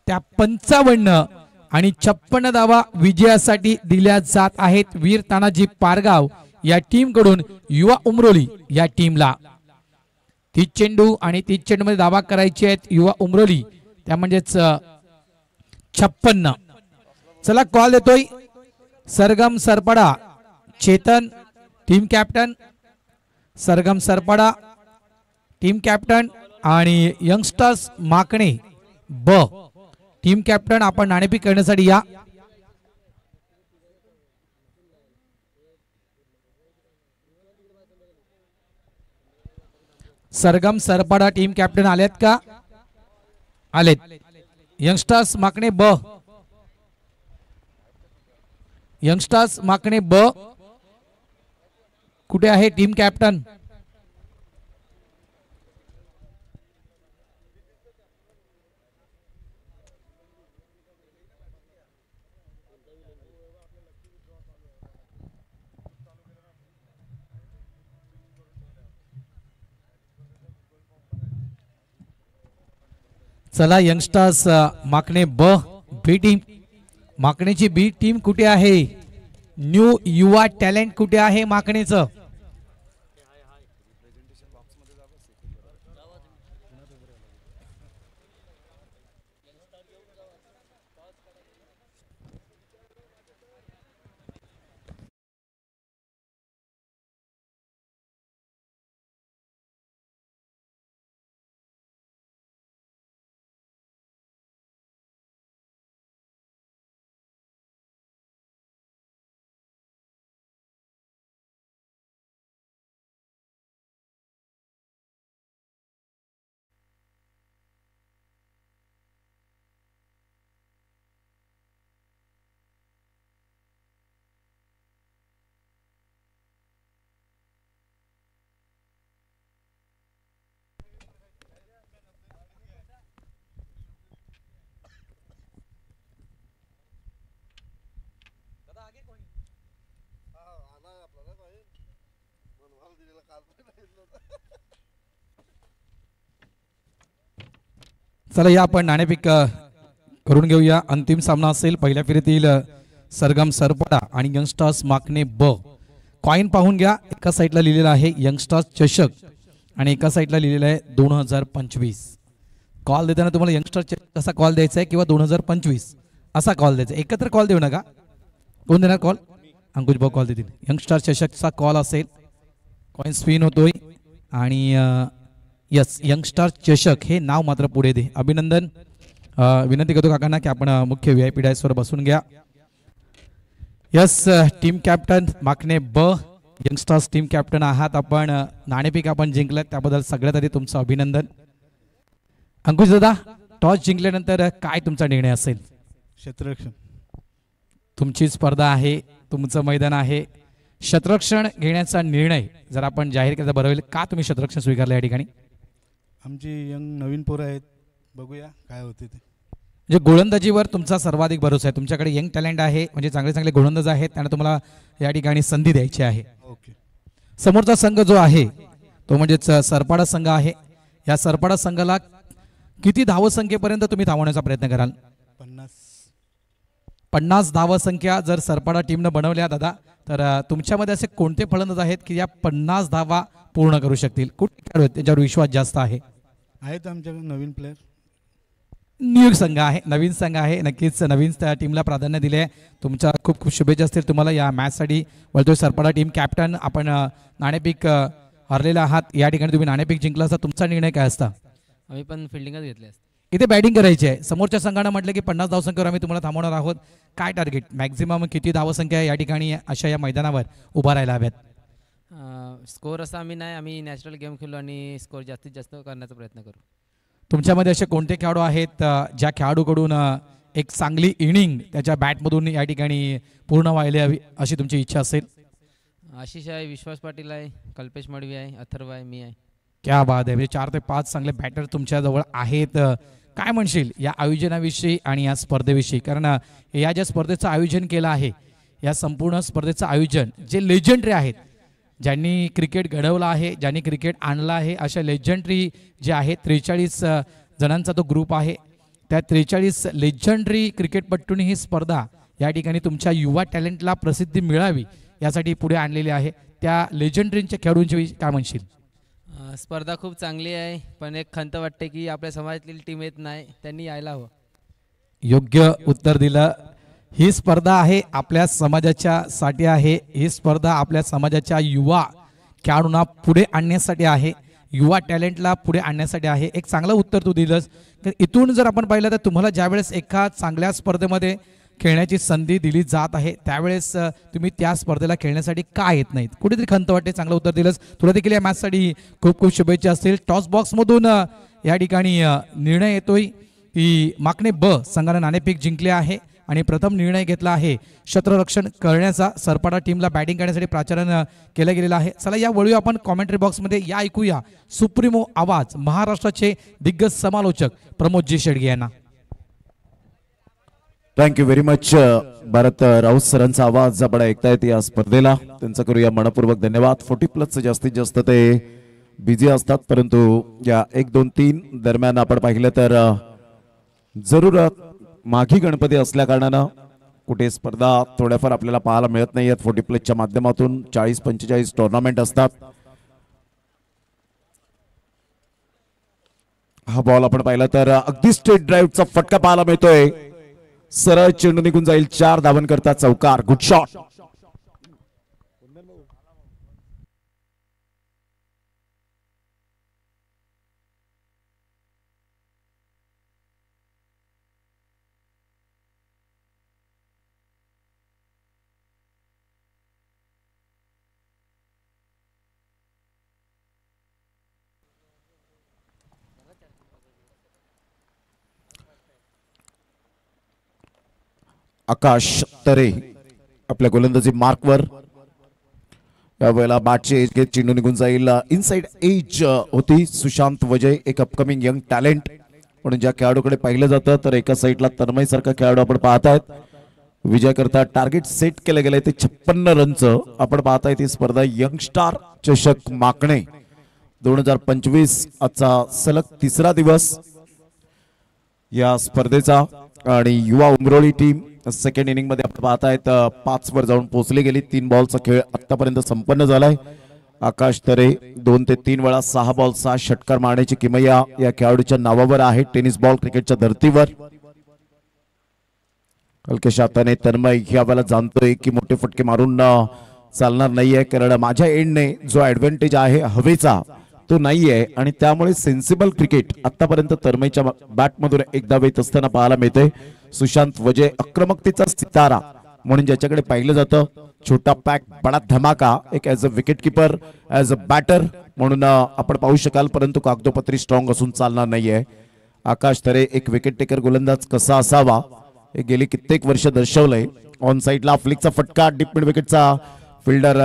त्या 55 आणि 56 धावा विजयासाठी दिल्या जात आहेत वीर तानाजी पारगाव या टीम कडून युवा उमरोली या टीमला. 30 चेंडू आणि 30 चेंडू मध्ये धावा करायची आहेत युवा उमरोली त्या म्हणजेच 56. चला कॉल देतोय सरगम सरपडा चेतन टीम कॅप्टन. सरगम सरपडा टीम कॅप्टन आणि यंगस्टर्स माकणे ब टीम कॅप्टन आपण नाणेफेक करण्यासाठी या. सरगम सरपडा टीम कॅप्टन आलेत का? आलेत. यंगस्टर्स माकणे ब. यंगस्टर्स माकणे ब कुठे आहे टीम कॅप्टन? चला यंगस्टर्स माकणे ब बी टीम. माकणेची बी टीम कुठे आहे? न्यू युवा टॅलेंट कुठे आहे माकणेचं? चला या आपण नाणेफेक करून घेऊया. अंतिम सामना असेल पहिल्या फेरीतील सरगम सरपडा आणि यंगस्टर्स माकणे ब. कॉइन पाहून घ्या. एका साईडला लिहिलेलं आहे यंगस्टर्स चषक आणि एका साईडला लिहिलेलं आहे 2025. कॉल देताना तुम्हाला यंगस्टर चषक असा कॉल द्यायचा आहे किंवा 2025 असा कॉल द्यायचा. एकत्र कॉल देऊ नका. कोण देणार कॉल? अंकुश भाऊ कॉल देतील. यंगस्टर चषकचा कॉल असेल. कॉइन स्पिन होतोय आणि यस यंगस्टर चषक हे नाव मात्र पुढे दे. अभिनंदन. विनंती करतो काकांना की आपण मुख्य VIP डायसवर बसून घ्या. यस टीम कॅप्टन माकणे ब यंगस्टर्स टीम कॅप्टन आहात आपण. नाणेफेक आपण जिंकलात त्याबद्दल सगळ्यात आधी तुमचं अभिनंदन. अंकुश दादा टॉस जिंकल्यानंतर काय तुमचा निर्णय असेल? क्षेत्ररक्षण. तुमची स्पर्धा आहे, तुमचं मैदान आहे. क्षेत्ररक्षण घेण्याचा निर्णय जर आपण जाहीर केला बरं होईल. का तुम्ही क्षेत्ररक्षण स्वीकारलं या ठिकाणी? आमची यंग नवीन पोरं आहेत, बघूया काय होते ते. म्हणजे गोलंदाजीवर तुमचा सर्वाधिक भरोसा आहे. तुमच्याकडे यंग टॅलेंट आहे, म्हणजे चांगले चांगले गोलंदाज आहेत, त्यांना तुम्हाला या ठिकाणी संधी द्यायची आहे. ओके. समोरचा संघ जो आहे तो म्हणजेच सरपाडा संघ आहे. या सरपाडा संघाला किती धावसंख्येपर्यंत तुम्ही थांबवण्याचा प्रयत्न कराल? 50 धावसंख्या जर सरपाडा टीमनं बनवल्या दादा तर तुमच्यामध्ये असे कोणते फलंदाज आहेत की या 50 धावा पूर्ण करू शकतील? कुठे खेळाडू आहेत त्यांच्यावर विश्वास जास्त आहे? आहेत आमच्याकडे नवीन प्लेअर. न्यू संघ आहे, नवीन संघ आहे. नक्कीच नवीन टीमला प्राधान्य दिले आहे. तुमच्या खूप खूप शुभेच्छा असतील तुम्हाला या मॅचसाठी. वळतोय सरपाडा टीम कॅप्टन. आपण नाणेफेक हरलेला आहात, या ठिकाणी तुम्ही नाणेफेक जिंकला असता, तुमचा निर्णय काय असता? आम्ही पण फिल्डिंगच घेतली असते. इथे बॅटिंग करायची आहे. समोरच्या संघानं म्हटलं की 50 धावसंख्येवर आम्ही तुम्हाला थांबवणार आहोत. काय टार्गेट मॅक्झिमम किती धावसंख्या या ठिकाणी अशा या मैदानावर उभा राहायला हव्यात? स्कोअर असा आम्ही नाही, आम्ही नॅचरल गेम खेळलो आणि स्कोअर जास्तीत जास्त करण्याचा प्रयत्न करू. तुमच्यामध्ये असे कोणते खेळाडू आहेत ज्या खेळाडूकडून एक चांगली इनिंग त्याच्या बॅटमधून या ठिकाणी पूर्ण व्हायला हवी अशी तुमची इच्छा असेल? आशिष आहे, विश्वास पाटील आहे, कल्पेश मडवी आहे, अथर्व आहे, मी आहे. क्या बात आहे. म्हणजे 4 ते 5 चांगले बॅटर तुमच्याजवळ आहेत. काय म्हणशील या आयोजनाविषयी आणि या स्पर्धेविषयी? कारण या ज्या स्पर्धेचं आयोजन केलं आहे, या संपूर्ण स्पर्धेचं आयोजन जे लेजंडरी आहेत, ज्यांनी क्रिकेट घडवलं आहे, ज्यांनी क्रिकेट आणलं आहे, अशा लेजंडरी जे आहेत 43 जणांचा तो ग्रुप आहे. त्या 43 लेजंडरी क्रिकेटपटूंनी ही स्पर्धा या ठिकाणी तुमच्या युवा टॅलेंटला प्रसिद्धी मिळावी यासाठी पुढे आणलेली आहे. त्या लेजंडरींच्या खेळाडूंच्या काय म्हणशील? स्पर्धा खूप चांगली आहे, पण एक खंत वाटते की आपल्या समाजातील टीम येत नाही, त्यांनी यायला हवं. योग्य उत्तर दिलं. ही स्पर्धा आहे आपल्या समाजाच्या साठी आहे. ही स्पर्धा आपल्या समाजाच्या युवा खेळाडूंना पुढे आणण्यासाठी आहे, युवा टॅलेंटला पुढे आणण्यासाठी आहे. एक चांगलं उत्तर तू दिलंस. तर इथून जर आपण पाहिलं तर तुम्हाला ज्यावेळेस एका चांगल्या स्पर्धेमध्ये खेळण्याची संधी दिली जात आहे त्यावेळेस तुम्ही त्या स्पर्धेला खेळण्यासाठी का येत नाहीत? कुठेतरी खंत वाटते. चांगलं उत्तर दिलंस. तुला देखील या मॅचसाठी खूप खूप शुभेच्छा असतील. टॉस बॉक्समधून या ठिकाणी निर्णय येतोय की माकणे ब संघाने नाणेफेक जिंकले आहे आणि प्रथम निर्णय घेतला आहे क्षेत्ररक्षण करण्याचा. सरपाडा टीमला बॅटिंग करण्यासाठी प्राचार्य केलं गेलेलं आहे. चला या वळूया आपण कॉमेंट्री बॉक्समध्ये. या ऐकूया सुप्रीमो आवाज महाराष्ट्राचे दिग्गज समालोचक प्रमोदजी शेडगे यांना. Thank you very much. Bharat Raut सरांचा आवाज आपण ऐकतायत या स्पर्धेला, त्यांचा करूया मनपूर्वक धन्यवाद. 40+ जास्तीत जास्त ते बिझी असतात, परंतु या 1, 2, 3 दरम्यान आपण पाहिलं तर जरूर माघी गणपती असल्या कारणानं कुठे स्पर्धा थोड्याफार आपल्याला पाहायला मिळत नाही आहेत. 40+ माध्यमातून 40-45 टुर्नामेंट असतात. हा बॉल आपण पाहिला तर अगदी स्ट्रेट ड्राईव्हचा फटका पाहायला मिळतोय. सरळ चेंडू निघून जाईल. 4 धावन करता चौकार. Good shot. आकाश तरे आपल्या गोलंदाजी मार्कवर. यावेळेला बॅटची एज घेत चेंडू निघून जाईल. इनसाइड एज होती. सुशांत वजय एक अपकमिंग यंग टॅलेंट म्हणून ज्या खेळाडूकडे पाहिलं जातं तर एका साईडला तन्मय सारखा खेळाडू आपण पाहतायत. विजय करता टार्गेट सेट केलं गेलंय ते 56 रनचं. आपण पाहताय ती स्पर्धा यंगस्टार चषक माकणे 2025 आजचा सलग 3रा दिवस या स्पर्धेचा. आणि युवा उमरोळी टीम सेकंड इनिंग मध्ये आपण पाहतायत 5 वर जाऊन पोहोचली गेली. 3 बॉलचा खेळ आतापर्यंत संपन्न झालाय. आकाश तरे 2 ते 3 वेळा 6 बॉल 6 षटकार मारण्याची किमया या खेळाडूच्या नावावर आहे. टेनिस बॉल क्रिकेटच्या धर्तीवर. हलक्याशा हाताने तन्मय यावेळेला जाणतोय की मोठे फटके मारून चालणार नाहीये, कारण माझ्या एंडने जो ऍडव्हान्टेज आहे हवेचा तो नाहीये. आणि त्यामुळे सेन्सिबल क्रिकेट आतापर्यंत तन्मयच्या बॅटमधून एकदा वेत असताना पाहायला मिळते. सुशांत वजय आक्रमकतेचा सितारा म्हणून ज्याच्याकडे पाहिलं जातं. छोटा पॅक बडा धमाका. एक as a wicket keeper, as a batter म्हणून आपण पाहू शकाल, परंतु कागदोपत्री स्ट्रॉंग असून चालणार नाहीये. आकाश तरे एक विकेट टेकर गोलंदाज कसा असावा हे गेली कित्येक वर्ष दर्शवलंय. ऑन साइडला फ्लिकचा फटका. डीप मिड विकेटचा फिल्डर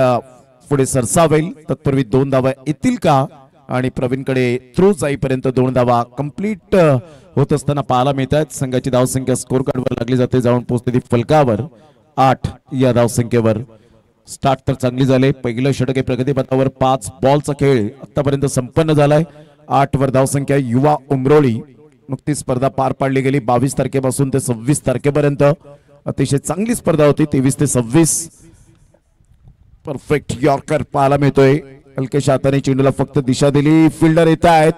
पुढे सरसावेल. तत्पूर्वी 2 धावा येतील का? आणि प्रवीणकडे थ्रू जाईपर्यंत 2 धावा कंप्लीट होत असताना पाहायला मिळतात. संघाची धावसंख्या स्कोर कार्डवर लागली जाते. जाऊन पोहोचते ती फलकावर 8 या धावसंख्येवर. स्टार्ट तर चांगली झाले. पहिलं षटक प्रगतीपथावर 5 बॉलचा खेळ आतापर्यंत संपन्न झालाय. 8 वर धावसंख्या. युवा उमरोळी नुकतीच स्पर्धा पार पाडली गेली. 22 तारखेपासून ते 26 तारखेपर्यंत अतिशय चांगली स्पर्धा होती. 23 ते 26 परफेक्ट यॉर्कर पाहायला मिळतोय. हलक्याशा हाताने चेंडूला फक्त दिशा दिली. फिल्डर येत आहेत,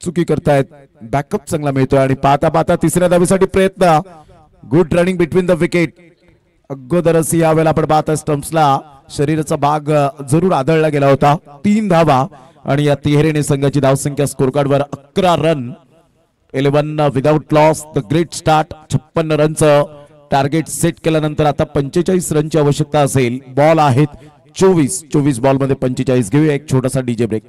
चुकी करतायत. बॅकअप चांगला मिळतोय आणि पाहता पाहता 3ऱ्या धावेसाठी प्रयत्न. Good running between the wicket. अगोदरच यावेळेला आपण पाहता स्टंप्सला शरीराचा भाग जरूर आदळला गेला होता. 3 धावा आणि या तिहेरीने संघाची धावसंख्या स्कोर कार्डवर 11 run. 11 without loss. The great start. 56 रनचं टार्गेट सेट केल्यानंतर आता 45 रनची आवश्यकता असेल. बॉल आहेत 24 बॉल मध्ये 45. घेऊया एक छोटासा डीजे ब्रेक.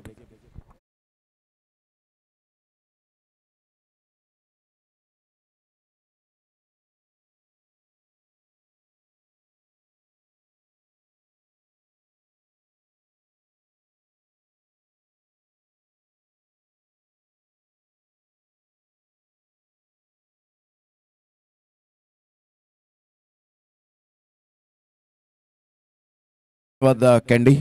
कॅन्डी.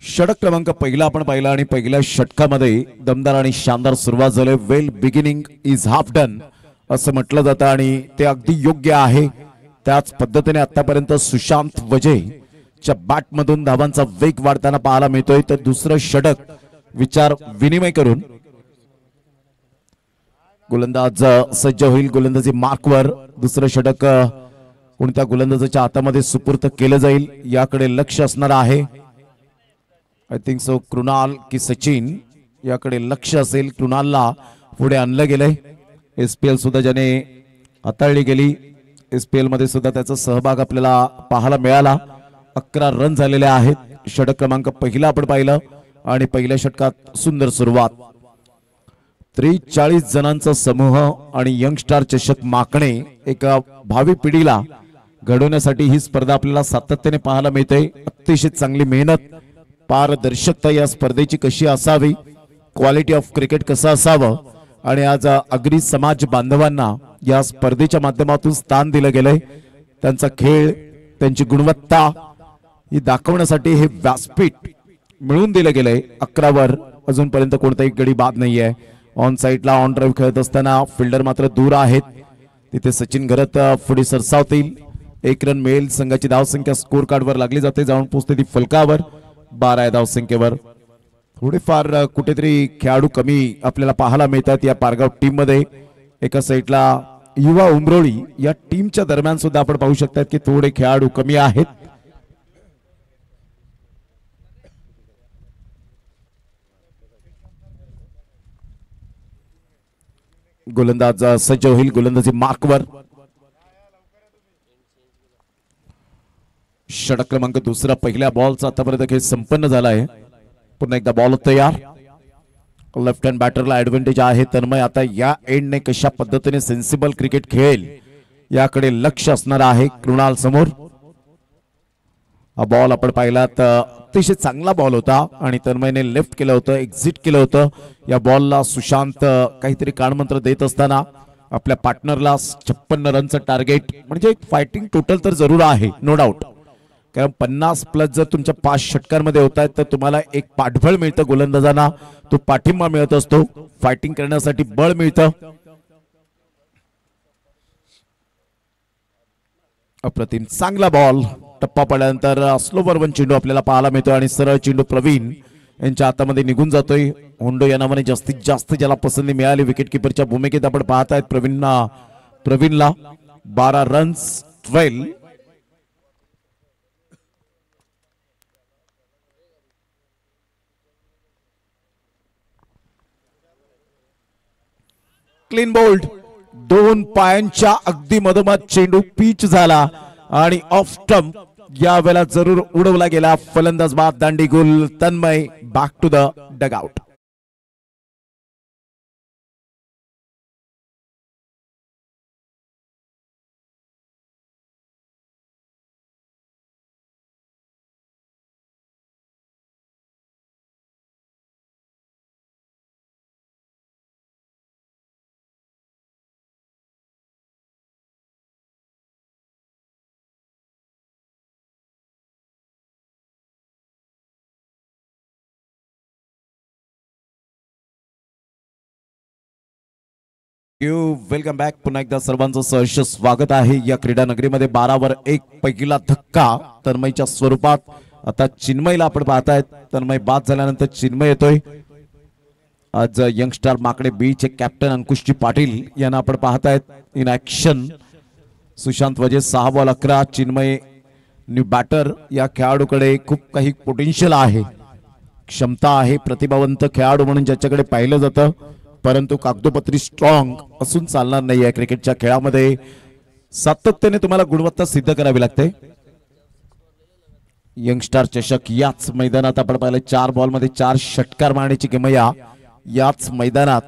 षटक क्रमांक पहिला आपण पाहिला आणि पहिल्या षटकामध्ये दमदार आणि शानदार सुरुवात झाली. वेल बिगिनिंग इज हाफ डन असं म्हटलं जातं आणि ते अगदी योग्य आहे. त्याच पद्धतीने आतापर्यंत सुशांत वजयच्या बॅटमधून धावांचा वेग वाढताना पाहायला मिळतोय. तर दुसरं षटक विचार विनिमय करून गोलंदाज सज्ज होईल. गोलंदाजी मार्कवर. दुसरं षटक कोणत्या गोलंदाजाच्या हातामध्ये सुपूर्त केलं जाईल याकडे लक्ष असणार आहे. आय थिंक सो कृणाल की सचिन याकडे लक्ष असेल. कृणालला पुढे आणलं गेलंय. SPL सुद्धा ज्याने हाताळली गेली. SPL मध्ये सुद्धा त्याचा सहभाग आपल्याला पाहायला मिळाला. 11 रन झालेले आहेत. षटक क्रमांक पहिला आपण पाहिलं आणि पहिल्या षटकात सुंदर सुरुवात. 43 जणांचा समूह आणि यंगस्टार चषक माकणे एका भावी पिढीला घडवण्यासाठी ही स्पर्धा आपल्याला सातत्याने पाहायला मिळते. अतिशय चांगली मेहनत, पारदर्शकता या स्पर्धेची कशी असावी, क्वालिटी ऑफ क्रिकेट कसं असावं आणि आज अग्री समाज बांधवांना या स्पर्धेच्या माध्यमातून स्थान दिलं गेलंय. त्यांचा खेळ, त्यांची गुणवत्ता ही दाखवण्यासाठी हे व्यासपीठ मिळून दिलं गेलंय. 11 वर अजूनपर्यंत कोणताही गडी बाद नाहीये. ऑन साइडला ऑन ड्राईव्ह खेळत असताना फिल्डर मात्र दूर आहेत. तिथे सचिन घरत पुढे सरसावतील. 1 रन मिळेल. संघाची धावसंख्या स्कोर कार्डवर लागली जाते. जाऊन पोहोचते ती फलकावर 12 धावसंख्येवर. थोडेफार कुठेतरी खेळाडू कमी आपल्याला पाहायला मिळतात या पारगाव टीम मध्ये. एका साईडला युवा उमरोळी या टीमच्या दरम्यान सुद्धा आपण पाहू शकतात की थोडे खेळाडू कमी आहेत. गोलंदाज सज्ज होईल गोलंदाजी मार्कवर. षटक क्रमांक दुसरा पहिल्या बॉलचा आतापर्यंत खेळ संपन्न झाला आहे. पुन्हा एकदा बॉल तयार. लेफ्ट हँड बॅटरला ऍडव्हान्टेज आहे. तन्मय आता या एंडने कशा पद्धतीने सेन्सिबल क्रिकेट खेळेल याकडे लक्ष असणार आहे कृणाल समोर. हा बॉल आपण पाहिला तर अतिशय चांगला बॉल होता आणि तन्मयने लेफ्ट केलं होतं, एक्झिट केलं होतं. या बॉलला सुशांत काहीतरी कानमंत्र देत असताना आपल्या पार्टनरला 56 रनचं टार्गेट म्हणजे एक फायटिंग टोटल तर जरूर आहे, नो डाऊट. कारण 50+ जर तुमच्या 5 षटकांमध्ये होत आहेत तर तुम्हाला एक पाठबळ मिळतं गोलंदाजांना, तो पाठिंबा मिळत असतो, फायटिंग करण्यासाठी बळ मिळतं. अप्रतिम चांगला बॉल. टप्पा पडल्यानंतर स्लोवर वन चेंडू आपल्याला पाहायला मिळतो आणि सरळ चेंडू प्रवीण यांच्या हातामध्ये निघून जातोय. होंडो या नावाने जास्तीत जास्त ज्याला पसंती मिळाली विकेट किपरच्या भूमिकेत आपण पाहतायत प्रवीणला 12 रन्स 12. Clean bowled. 2 पायांच्या अगदी मधोमध चेंडू पिच झाला आणि ऑफ स्टंप या वेळेला जरूर उडवला गेला. फलंदाज बाद दांडी गुल. Tanmay back to the dugout. Welcome back. पुन्हा एकदा सर्वांचं सहर्ष स्वागत आहे या क्रीडा नगरीमध्ये. 12 वर 1 पैकीला धक्का तन्मयच्या स्वरूपात. आता चिन्मयला आपण पाहतायत. तन्मय बाद झाल्यानंतर चिन्मय येतोय. आज यंगस्टार माकडे बीचे कॅप्टन अंकुशजी पाटील यांना आपण पाहतायत इन ऍक्शन. सुशांत वजे 6 बॉल 11. Chinmay new batter. या खेळाडूकडे खूप काही पोटेन्शियल आहे, क्षमता आहे, प्रतिभावंत खेळाडू म्हणून ज्याच्याकडे पाहिलं जातं, परंतु कागदोपत्री स्ट्रॉंग असून चालणार नाही आहे. क्रिकेटच्या खेळामध्ये सातत्याने तुम्हाला गुणवत्ता सिद्ध करावी लागते. यंगस्टार चषक याच मैदानात आपण पाहिलं 4 बॉलमध्ये 4 षटकार मारण्याची किमया याच मैदानात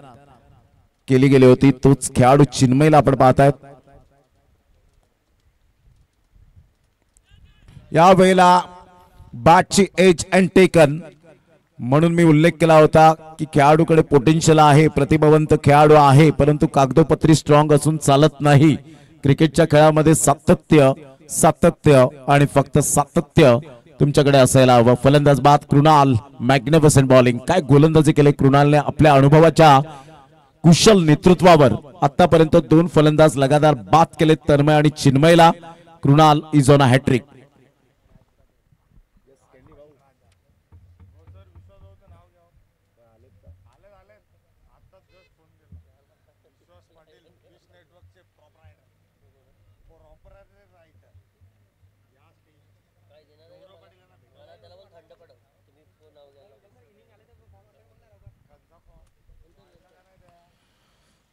केली गेली होती. तोच खेळाडू चिन्मयला आपण पाहतायत. या वेळेला बॅटची एज अँड टेकन म्हणून मी उल्लेख केला होता की खेळाडूकडे पोटेन्शियल आहे, प्रतिभावंत खेळाडू आहे, परंतु कागदोपत्री स्ट्रॉंग असून चालत नाही. क्रिकेटच्या खेळामध्ये सातत्य आणि फक्त सातत्य तुमच्याकडे असायला हवं. फलंदाज बाद कृणाल. Magnificent bowling. काय गोलंदाजी केले कृणालने आपल्या अनुभवाच्या कुशल नेतृत्वावर. आतापर्यंत 2 फलंदाज लगातार बाद केले तन्मय आणि चिन्मयला. Krunal is on a hattrick.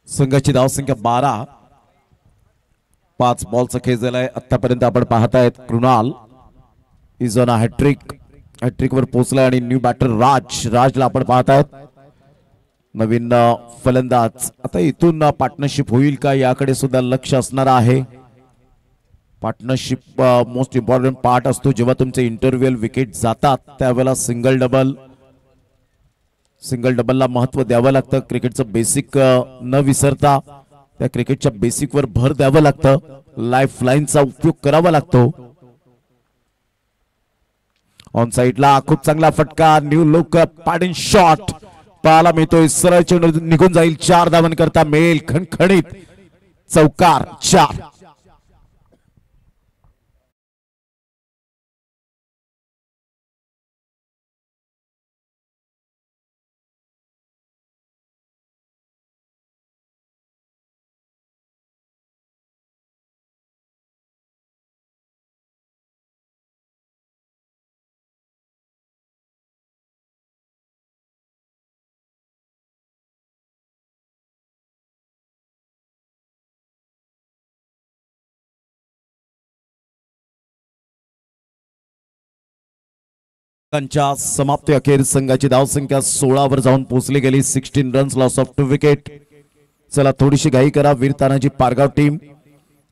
संघाची धावसंख्या 12. 5 बॉलचा खेळ झालाय आतापर्यंत. आपण पाहतायत Krunal is on a hattrick. हॅट्रिकवर पोहोचलाय आणि न्यू बॅटर राजला आपण पाहतायत. नवीन फलंदाज. आता इथून पार्टनरशिप होईल का याकडे सुद्धा लक्ष असणार आहे. पार्टनरशिप मोस्ट इम्पॉर्टंट पार्ट असतो. जेव्हा तुमचे इंटरव्ह्यूअल विकेट जातात त्यावेळेला सिंगल डबलला महत्व द्यावं लागतं. क्रिकेटचं बेसिक न विसरता त्या क्रिकेटच्या बेसिकवर भर द्यावं लागतं. लाईफ लाईनचा उपयोग करावा लागतो. ऑन साइडला खूप चांगला फटका. न्यू लुक पॅडिंग शॉट पाहायला मिळतोय. सरळ चेंडू निघून जाईल. 4 धावन करता मिळेल. खणखणीत चौकार 4. त्यांच्या समाप्ती अखेर संघाची धावसंख्या 16 वर जाऊन पोहोचली गेली. 16 रन्स, लॉस ऑफ 2 विकेट. चला थोडीशी घाई करा. वीर तानाजी पारगाव टीम,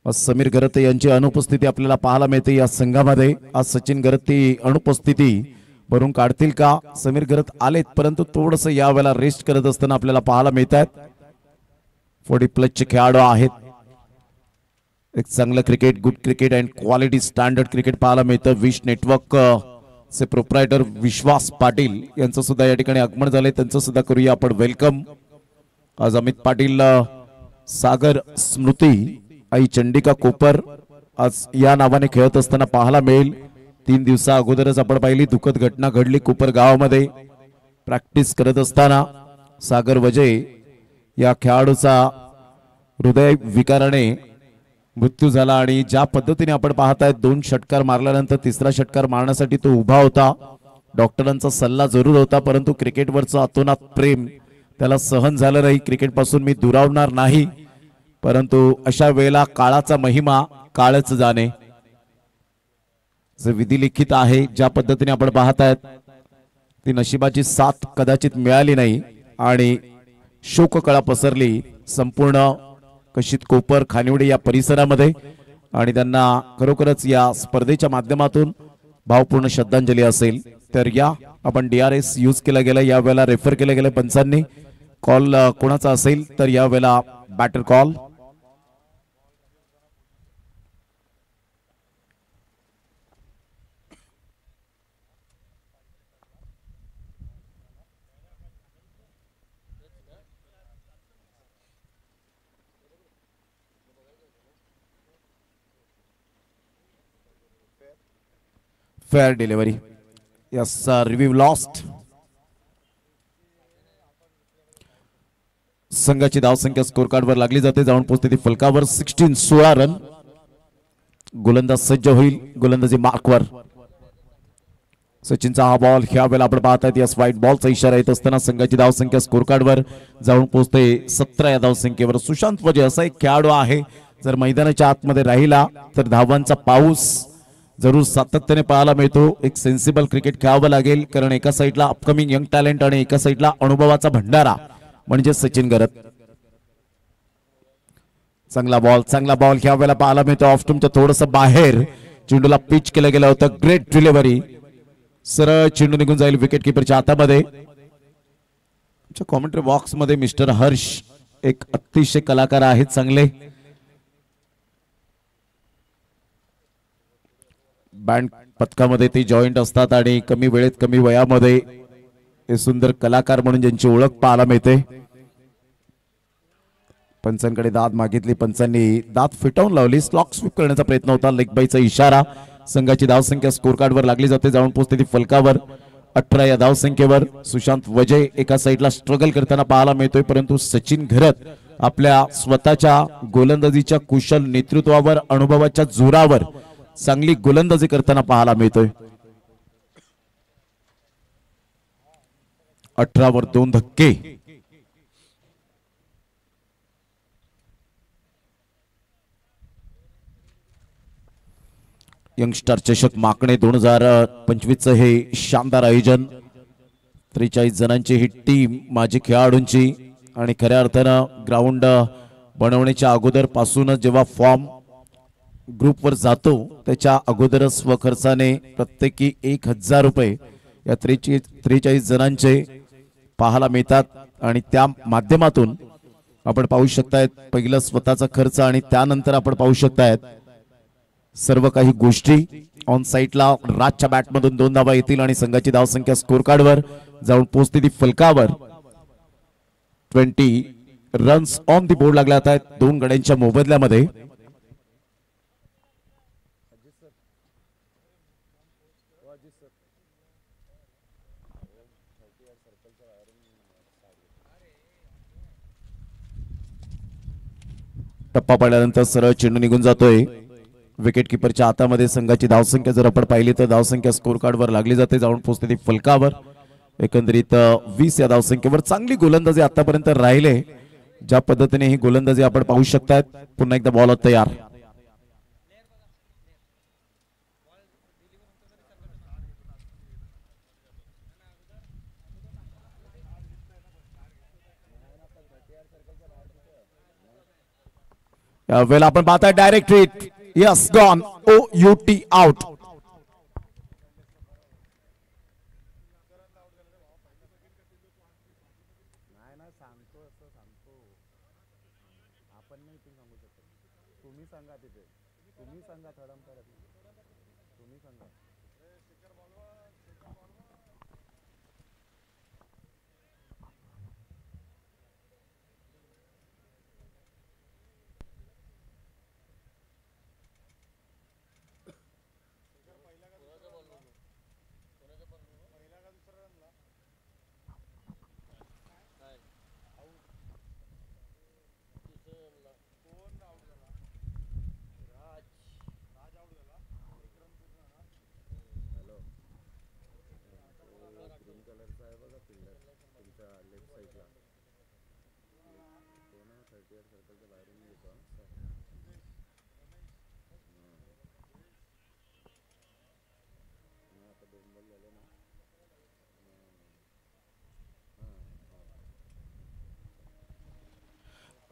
समीर गरते यांची अनुपस्थिती आपल्याला पाहायला मिळते या संघामध्ये. आज सचिन गरते अनुपस्थिती भरून काढतील का? समीर गरत आलेत परंतु थोडस यावेळेला रेस्ट करत असताना आपल्याला पाहायला मिळत आहेत. 40+ चे खेळाडू आहेत. एक चांगलं cricket, good cricket and quality standard cricket पाहायला मिळतं. विश नेटवर्क चे प्रोप्रायटर विश्वास पाटील यांचं सुद्धा या ठिकाणी आगमन झालंय. त्यांचं सुद्धा करूया आपण वेलकम. आज अमित पाटील, सागर स्मृती, आई चंडिका कोपर आज या नावाने खेळत असताना पाहायला मिळेल. 3 दिवसा अगोदरच आपण पाहिली दुःखद घटना घडली कोपर गावामध्ये. प्रॅक्टिस करत असताना सागर वजय या खेळाडूचा हृदय विकाराने मृत्यू झाला आणि ज्या पद्धतीने आपण पाहताय 2 षटकार मारल्यानंतर 3रा षटकार मारण्यासाठी तो उभा होता. डॉक्टरांचा सल्ला जरूर होता परंतु क्रिकेटवरचं अतोनात प्रेम त्याला सहन झालं नाही. क्रिकेट पासून मी दुरावणार नाही परंतु अशा वेळेला काळाचा महिमा काळच जाणे, जे विधी लिखित आहे. ज्या पद्धतीने आपण पाहतायत ती नशिबाची साथ कदाचित मिळाली नाही आणि शोककळा पसरली संपूर्ण कशीत कोपर खानिवडे या परिसरामध्ये आणि त्यांना खरोखरच या स्पर्धेच्या माध्यमातून भावपूर्ण श्रद्धांजली असेल. तर या आपण DRS यूज केला गेला, यावेळेला रेफर केलं गेलं पंचांनी. कॉल कोणाचा असेल तर यावेळेला batter call. Fair delivery. Yes review lost. संघाची धावसंख्या स्कोर कार्ड वर लागली जाते. जाऊन पोहोचते ती फलकावर. 16 रन. गोलंदाज सज्ज होईल गोलंदाजी मार्कवर. सचिनचा हा बॉल ह्या वेळेला आपण पाहतायत. या व्हाईट बॉलचा इशारा येत असताना संघाची धावसंख्या स्कोर कार्ड वर जाऊन पोहोचते 17 या धावसंख्येवर. सुशांत वजे असा एक खेळाडू आहे जर मैदानाच्या आतमध्ये राहिला तर धावांचा पाऊस जरूर सातत्याने पाहायला मिळतो. एक सेन्सिबल क्रिकेट खेळावं लागेल कारण एका साईडला अपकमिंग यंग टॅलेंट आणि एका साईडला अनुभवाचा भंडारा म्हणजे सचिन गरत. चांगला बॉल ह्या वेळेला पाहायला मिळतो. ऑफ स्टंपच्या थोडस बाहेर चेंडूला पिच केलं गेलं होतं. Great delivery. सरळ चेंडू निघून जाईल विकेट किपरच्या हातामध्ये. कॉमेंट्री बॉक्स मध्ये मिस्टर हर्ष एक अतिशय कलाकार आहेत चांगले. बँड पथकामध्ये ते जॉईंट असतात आणि कमी वेळेत कमी वयामध्ये हे सुंदर कलाकार म्हणून ज्यांची ओळख पाहायला मिळते. पंचांकडे दाद मागितली, पंचांनी दाद फिटवून लावली. स्लॉक स्वीप करण्याचा प्रयत्न होता. लेग बायचा इशारा. संघाची धावसंख्या स्कोर कार्ड वर लागली जाते. जाऊन पोहोचते ती फलकावर 18 या धावसंख्येवर. सुशांत वजय एका साईडला स्ट्रगल करताना पाहायला मिळतोय परंतु सचिन घरत आपल्या स्वतःच्या गोलंदाजीच्या कुशल नेतृत्वावर अनुभवाच्या जोरावर चांगली गोलंदाजी करताना पाहायला मिळतोय. 18 वर 2 धक्के. यंगस्टर चषक माकणे 2025 हे शानदार आयोजन. 43 जणांची ही टीम माजी खेळाडूंची आणि खऱ्या अर्थानं ग्राउंड बनवण्याच्या अगोदर पासूनच जेव्हा फॉर्म ग्रुपवर जातो त्याच्या अगोदरच स्वखर्चाने प्रत्येकी 1000 रुपये या 43 जणांचे पाहायला मिळतात आणि त्या माध्यमातून आपण पाहू शकतायत पहिलं स्वतःचा खर्च आणि त्यानंतर आपण पाहू शकतायत सर्व काही गोष्टी. ऑन साइडला राजच्या बॅटमधून 2 धावा येतील आणि संघाची धावसंख्या स्कोर कार्डवर जाऊन पोहोचते ती फलकावर. 20 रन्स ऑन दी बोर्ड लागले आहेत 2 गड्यांच्या मोबदल्यामध्ये. टप्पा पडल्यानंतर सरळ चेंडू निघून जातोय विकेट किपरच्या हातामध्ये. संघाची धावसंख्या जर आपण पाहिली तर धावसंख्या स्कोर कार्ड वर लागली जाते. जाऊन पोहोचते ती फलकावर. एकंदरीत 20 या धावसंख्येवर चांगली गोलंदाजी आतापर्यंत राहिले. ज्या पद्धतीने ही गोलंदाजी आपण पाहू शकतायत. पुन्हा एकदा बॉल तयार. वेळ आपण पाहताय direct hit. Yes gone. OUT out.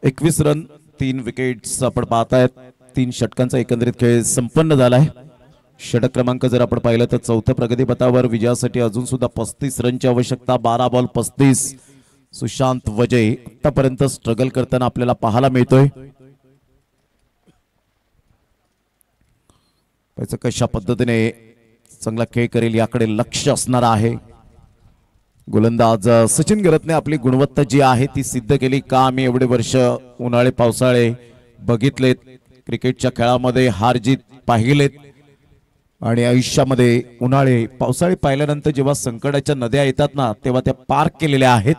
एकवीस रन 3 विकेट्स आपण पाहतायत. 3 षटकांचा एकंदरीत खेळ संपन्न झालाय. षटक क्रमांक जर आपण पाहिलं तर चौथ्या प्रगतीपथावर विजयासाठी अजून सुद्धा 35 रनची आवश्यकता. 12 बॉल 35. सुशांत वजय आतापर्यंत स्ट्रगल करताना आपल्याला पाहायला मिळतोय. त्याचं कशा पद्धतीने चांगला खेळ करेल याकडे लक्ष असणार आहे. गोलंदाज सचिन गरतने आपली गुणवत्ता जी आहे ती सिद्ध केली. का आम्ही एवढे वर्ष उन्हाळे पावसाळे बघितलेत, क्रिकेटच्या खेळामध्ये हार जीत पाहिलेत आणि आयुष्यामध्ये उन्हाळे पावसाळे पाहिल्यानंतर जेव्हा संकटाच्या नद्या येतात ना तेव्हा त्या पार केलेल्या आहेत.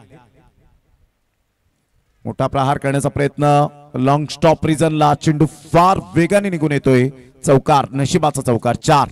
मोठा प्रहार करण्याचा प्रयत्न. लॉंग स्टॉप रिजनला चेंडू फार वेगाने निघून येतोय. चौकार, नशिबाचा चौकार. 4.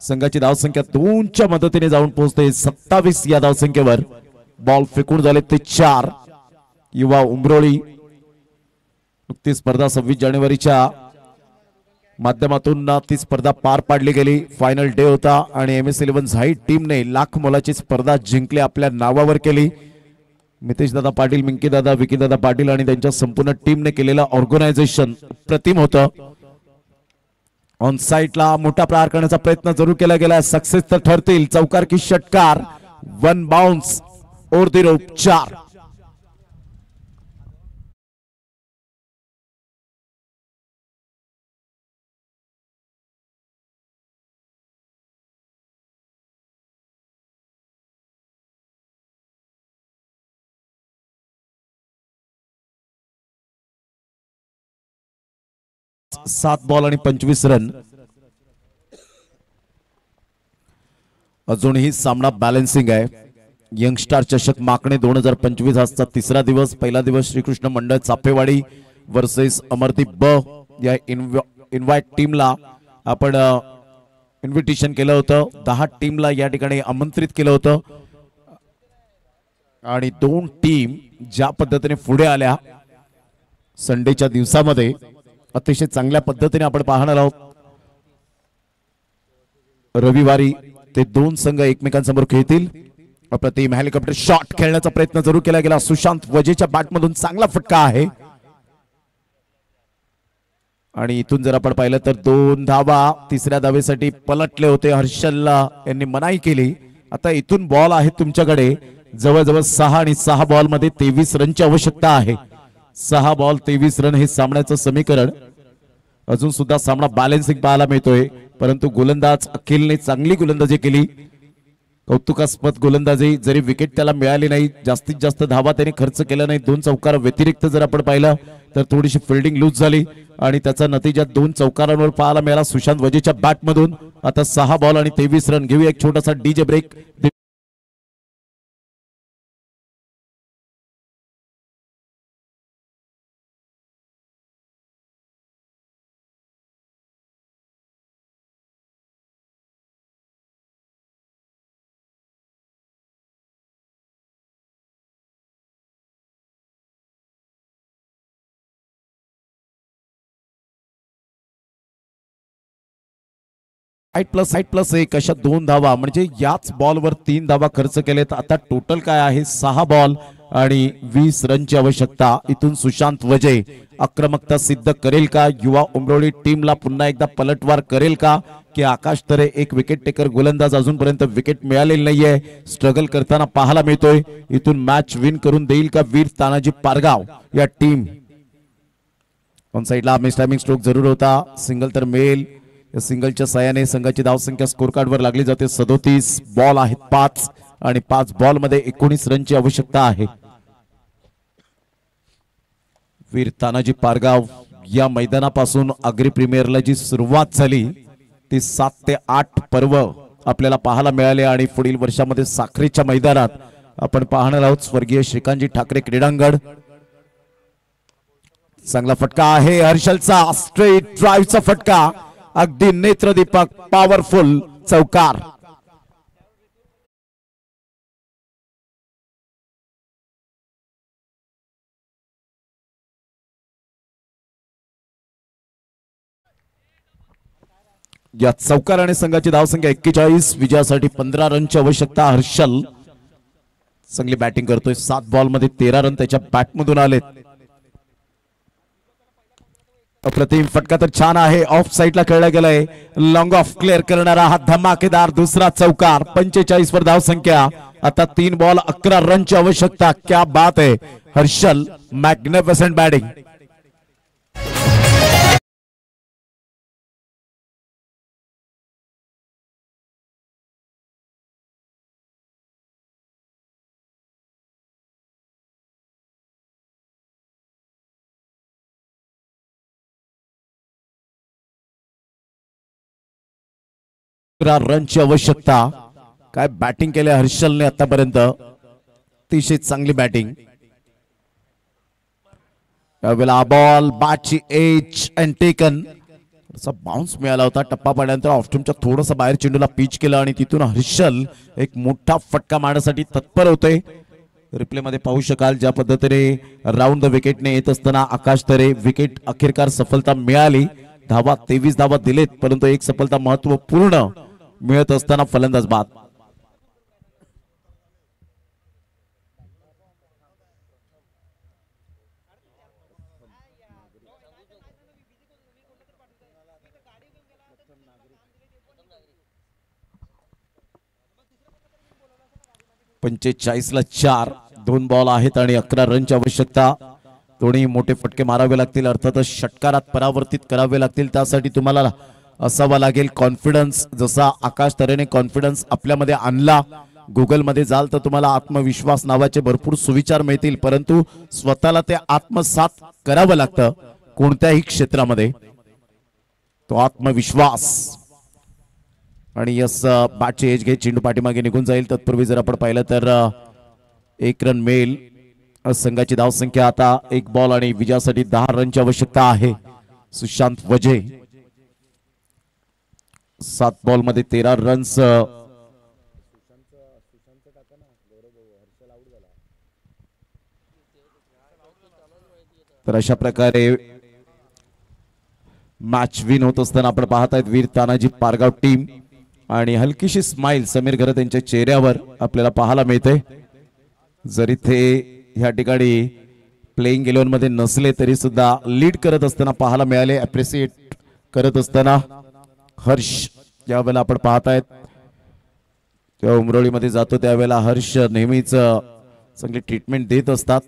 संघाची धावसंख्या 2च्या मदतीने जाऊन पोहोचते 27 या धावसंख्येवर. बॉल फेकून झाले ते 4. युवा उमरोळी नुकती स्पर्धा 26 जानेवारीच्या माध्यमातून ती स्पर्धा पार पाडली गेली. फायनल डे होता आणि MS11 झाई टीमने लाख मोलाची स्पर्धा जिंकली, आपल्या नावावर केली. मितेश दादा पाटील, मिंकी दादा, विकी दादा पाटील आणि त्यांच्या संपूर्ण टीमने केलेलं ऑर्गनायझेशन प्रतिम होतं. ऑन साइडला मोठा प्रहार करण्याचा प्रयत्न जरूर केला गेला. सक्सेस तर ठरतील. चौकार की षटकार. 1 बाउन्स ओर दी रोप. 4. सात बॉल आणि 25 रन. अजूनही सामना बॅलन्सिंग आहे. यंगस्टार चषक माकणे 2025 आजचा तिसरा दिवस. पहिला दिवस श्रीकृष्ण मंडळ चापेवाडी वर्सेस अमरदीप ब या इन्व्हाइट टीमला आपण इन्व्हिटेशन केलं होतं. 10 टीमला या ठिकाणी आमंत्रित केलं होतं आणि 2 टीम ज्या पद्धतीने पुढे आल्या संडेच्या दिवसामध्ये अतिशय चांगल्या पद्धतीने आपण पाहणार आहोत. रविवारी ते 2 संघ एकमेकांसमोर खेळतील. अप्रतिम हेलिकॉप्टर शॉट खेळण्याचा प्रयत्न जरूर केला गेला. सुशांत वजेच्या बॅटमधून चांगला फटका आहे आणि इथून जर आपण पाहिलं तर 2 धावा तिसऱ्या धावेसाठी पलटले होते. हर्षलला यांनी मनाई केली. आता इथून बॉल आहे तुमच्याकडे जवळजवळ 6 आणि 6 बॉल मध्ये 23 रनची आवश्यकता आहे. 6 बॉल 23 रन हे सामन्याचं समीकरण. अजून सुद्धा सामना बॅलन्सिंग पाहायला मिळतोय परंतु गोलंदाज अखिलने चांगली गोलंदाजी केली. कौतुकास्पद गोलंदाजी. जरी विकेट त्याला मिळाली नाही जास्तीत जास्त धावा त्याने खर्च केला नाही. 2 चौकार व्यतिरिक्त जर आपण पाहिलं तर थोडीशी फिल्डिंग लूज झाली आणि त्याचा नतीजा 2 चौकारांवर पाहायला मिळाला सुशांत वजेच्या बॅटमधून. आता 6 बॉल आणि 23 रन. घेऊया एक छोटासा डीजे ब्रेक. +1 अशा 2 धावा म्हणजे याच बॉलवर 3 धावा खर्च केलेत. आता टोटल काय आहे 6 बॉल आणि 20 रनची आवश्यकता. इथून सुशांत वजे आक्रमकता सिद्ध करेल का? युवा उमरोळी टीमला पुन्हा एकदा पलटवार करेल का? की आकाश तरे एक विकेट टेकर गोलंदाज अजूनपर्यंत विकेट मिळालेली नाहीये. स्ट्रगल करताना पाहायला मिळतोय. इथून मॅच विन करून देईल का वीर तानाजी पारगाव या टीम? ऑन साइडला मिस टायमिंग स्ट्रोक जरूर होता. सिंगल तर मिळेल. या सिंगलच्या साहाय्याने संघाची धावसंख्या स्कोर कार्डवर लागली जाते. 37 बॉल आहेत 5 आणि 5 बॉल मध्ये 19 रनची आवश्यकता आहे. वीर तानाजी पारगाव या मैदानापासून आगरी प्रीमियरला जी सुरुवात झाली ती 7 ते 8 पर्व आपल्याला पाहायला मिळाले आणि पुढील वर्षामध्ये साखरेच्या मैदानात आपण पाहणार आहोत. स्वर्गीय श्रीकांतजी ठाकरे क्रीडांगण. चांगला फटका आहे हर्षलचा. स्ट्रेट ड्राईव्हचा फटका. अगदी नेत्रदीपक पॉवरफुल चौकार. या चौकाराने संघाची धावसंख्या 41. विजयासाठी 15 रनची आवश्यकता. हर्षल चांगली बॅटिंग करतोय. 7 बॉल मध्ये 13 रन त्याच्या बॅटमधून आलेत. अप्रतिम फटका तर छान आहे. ऑफ साइडला खेळला गेलाय. लॉंग ऑफ क्लिअर करणारा हा धमाकेदार दुसरा चौकार. 45 वर धावसंख्या. आता 3 बॉल 11 रनची आवश्यकता. क्या बात आहे. Harshal magnificent batting. रनची आवश्यकता. काय बॅटिंग केली हर्षलने आतापर्यंत. अतिशय चांगली बॅटिंग. त्यावेळेला बॉल बॅटची एज अँड टेकन. बाउन्स मिळाला होता. टप्पा पडल्यानंतर ऑफस्टम्पच्या थोडंसं बाहेर चेंडूला पिच केलं आणि तिथून हर्षल एक मोठा फटका मारण्यासाठी तत्पर होते. रिप्ले मध्ये पाहू शकाल ज्या पद्धतीने राऊंड द विकेटने येत असताना आकाश तरे विकेट अखेरकार सफलता मिळाली. धावा 23 धावा दिलेत परंतु एक सफलता महत्वपूर्ण मिळत असताना फलंदाज बाद. ला 4. 2 बॉल आहेत आणि 11 रनची आवश्यकता. दोन्ही मोठे फटके मारावे लागतील. अर्थातच षटकारात परावर्तित करावे लागतील. त्यासाठी तुम्हाला असावा लागेल कॉन्फिडन्स. जसा आकाश तरेने कॉन्फिडन्स आपल्यामध्ये आणला. गुगल मध्ये जाल तर तुम्हाला आत्मविश्वास नावाचे भरपूर सुविचार मिळतील परंतु स्वतःला ते आत्मसात करावं लागतं कोणत्याही क्षेत्रामध्ये. तो आत्मविश्वास आणि यस बॅटची एज घे, चेंडू पाठीमागे निघून जाईल. तत्पूर्वी जर आपण पाहिलं तर 1 रन मिळेल. संघाची धावसंख्या आता 1 बॉल आणि विजयासाठी 10 रनची आवश्यकता आहे. सुशांत वजे 7 बॉल मध्ये 13 रन्स. तर अशा प्रकारे मॅच विन होत असताना आपण पाहत आहेत वीर तानाजी पारगाव टीम. आणि हलकीशी स्माइल समीर घरत यांच्या चेहऱ्यावर आपल्याला पाहायला मिळते. जरी ते ह्या ठिकाणी प्लेइंग 11 मध्ये नसले तरी सुद्धा लीड करत असताना पाहायला मिळाले. अप्रिशिएट करत असताना हर्ष यावेळेला आपण पाहतायत तेव्हा उमरोळीमध्ये जातो त्यावेळेला हर्ष नेहमीच चांगली ट्रीटमेंट देत असतात.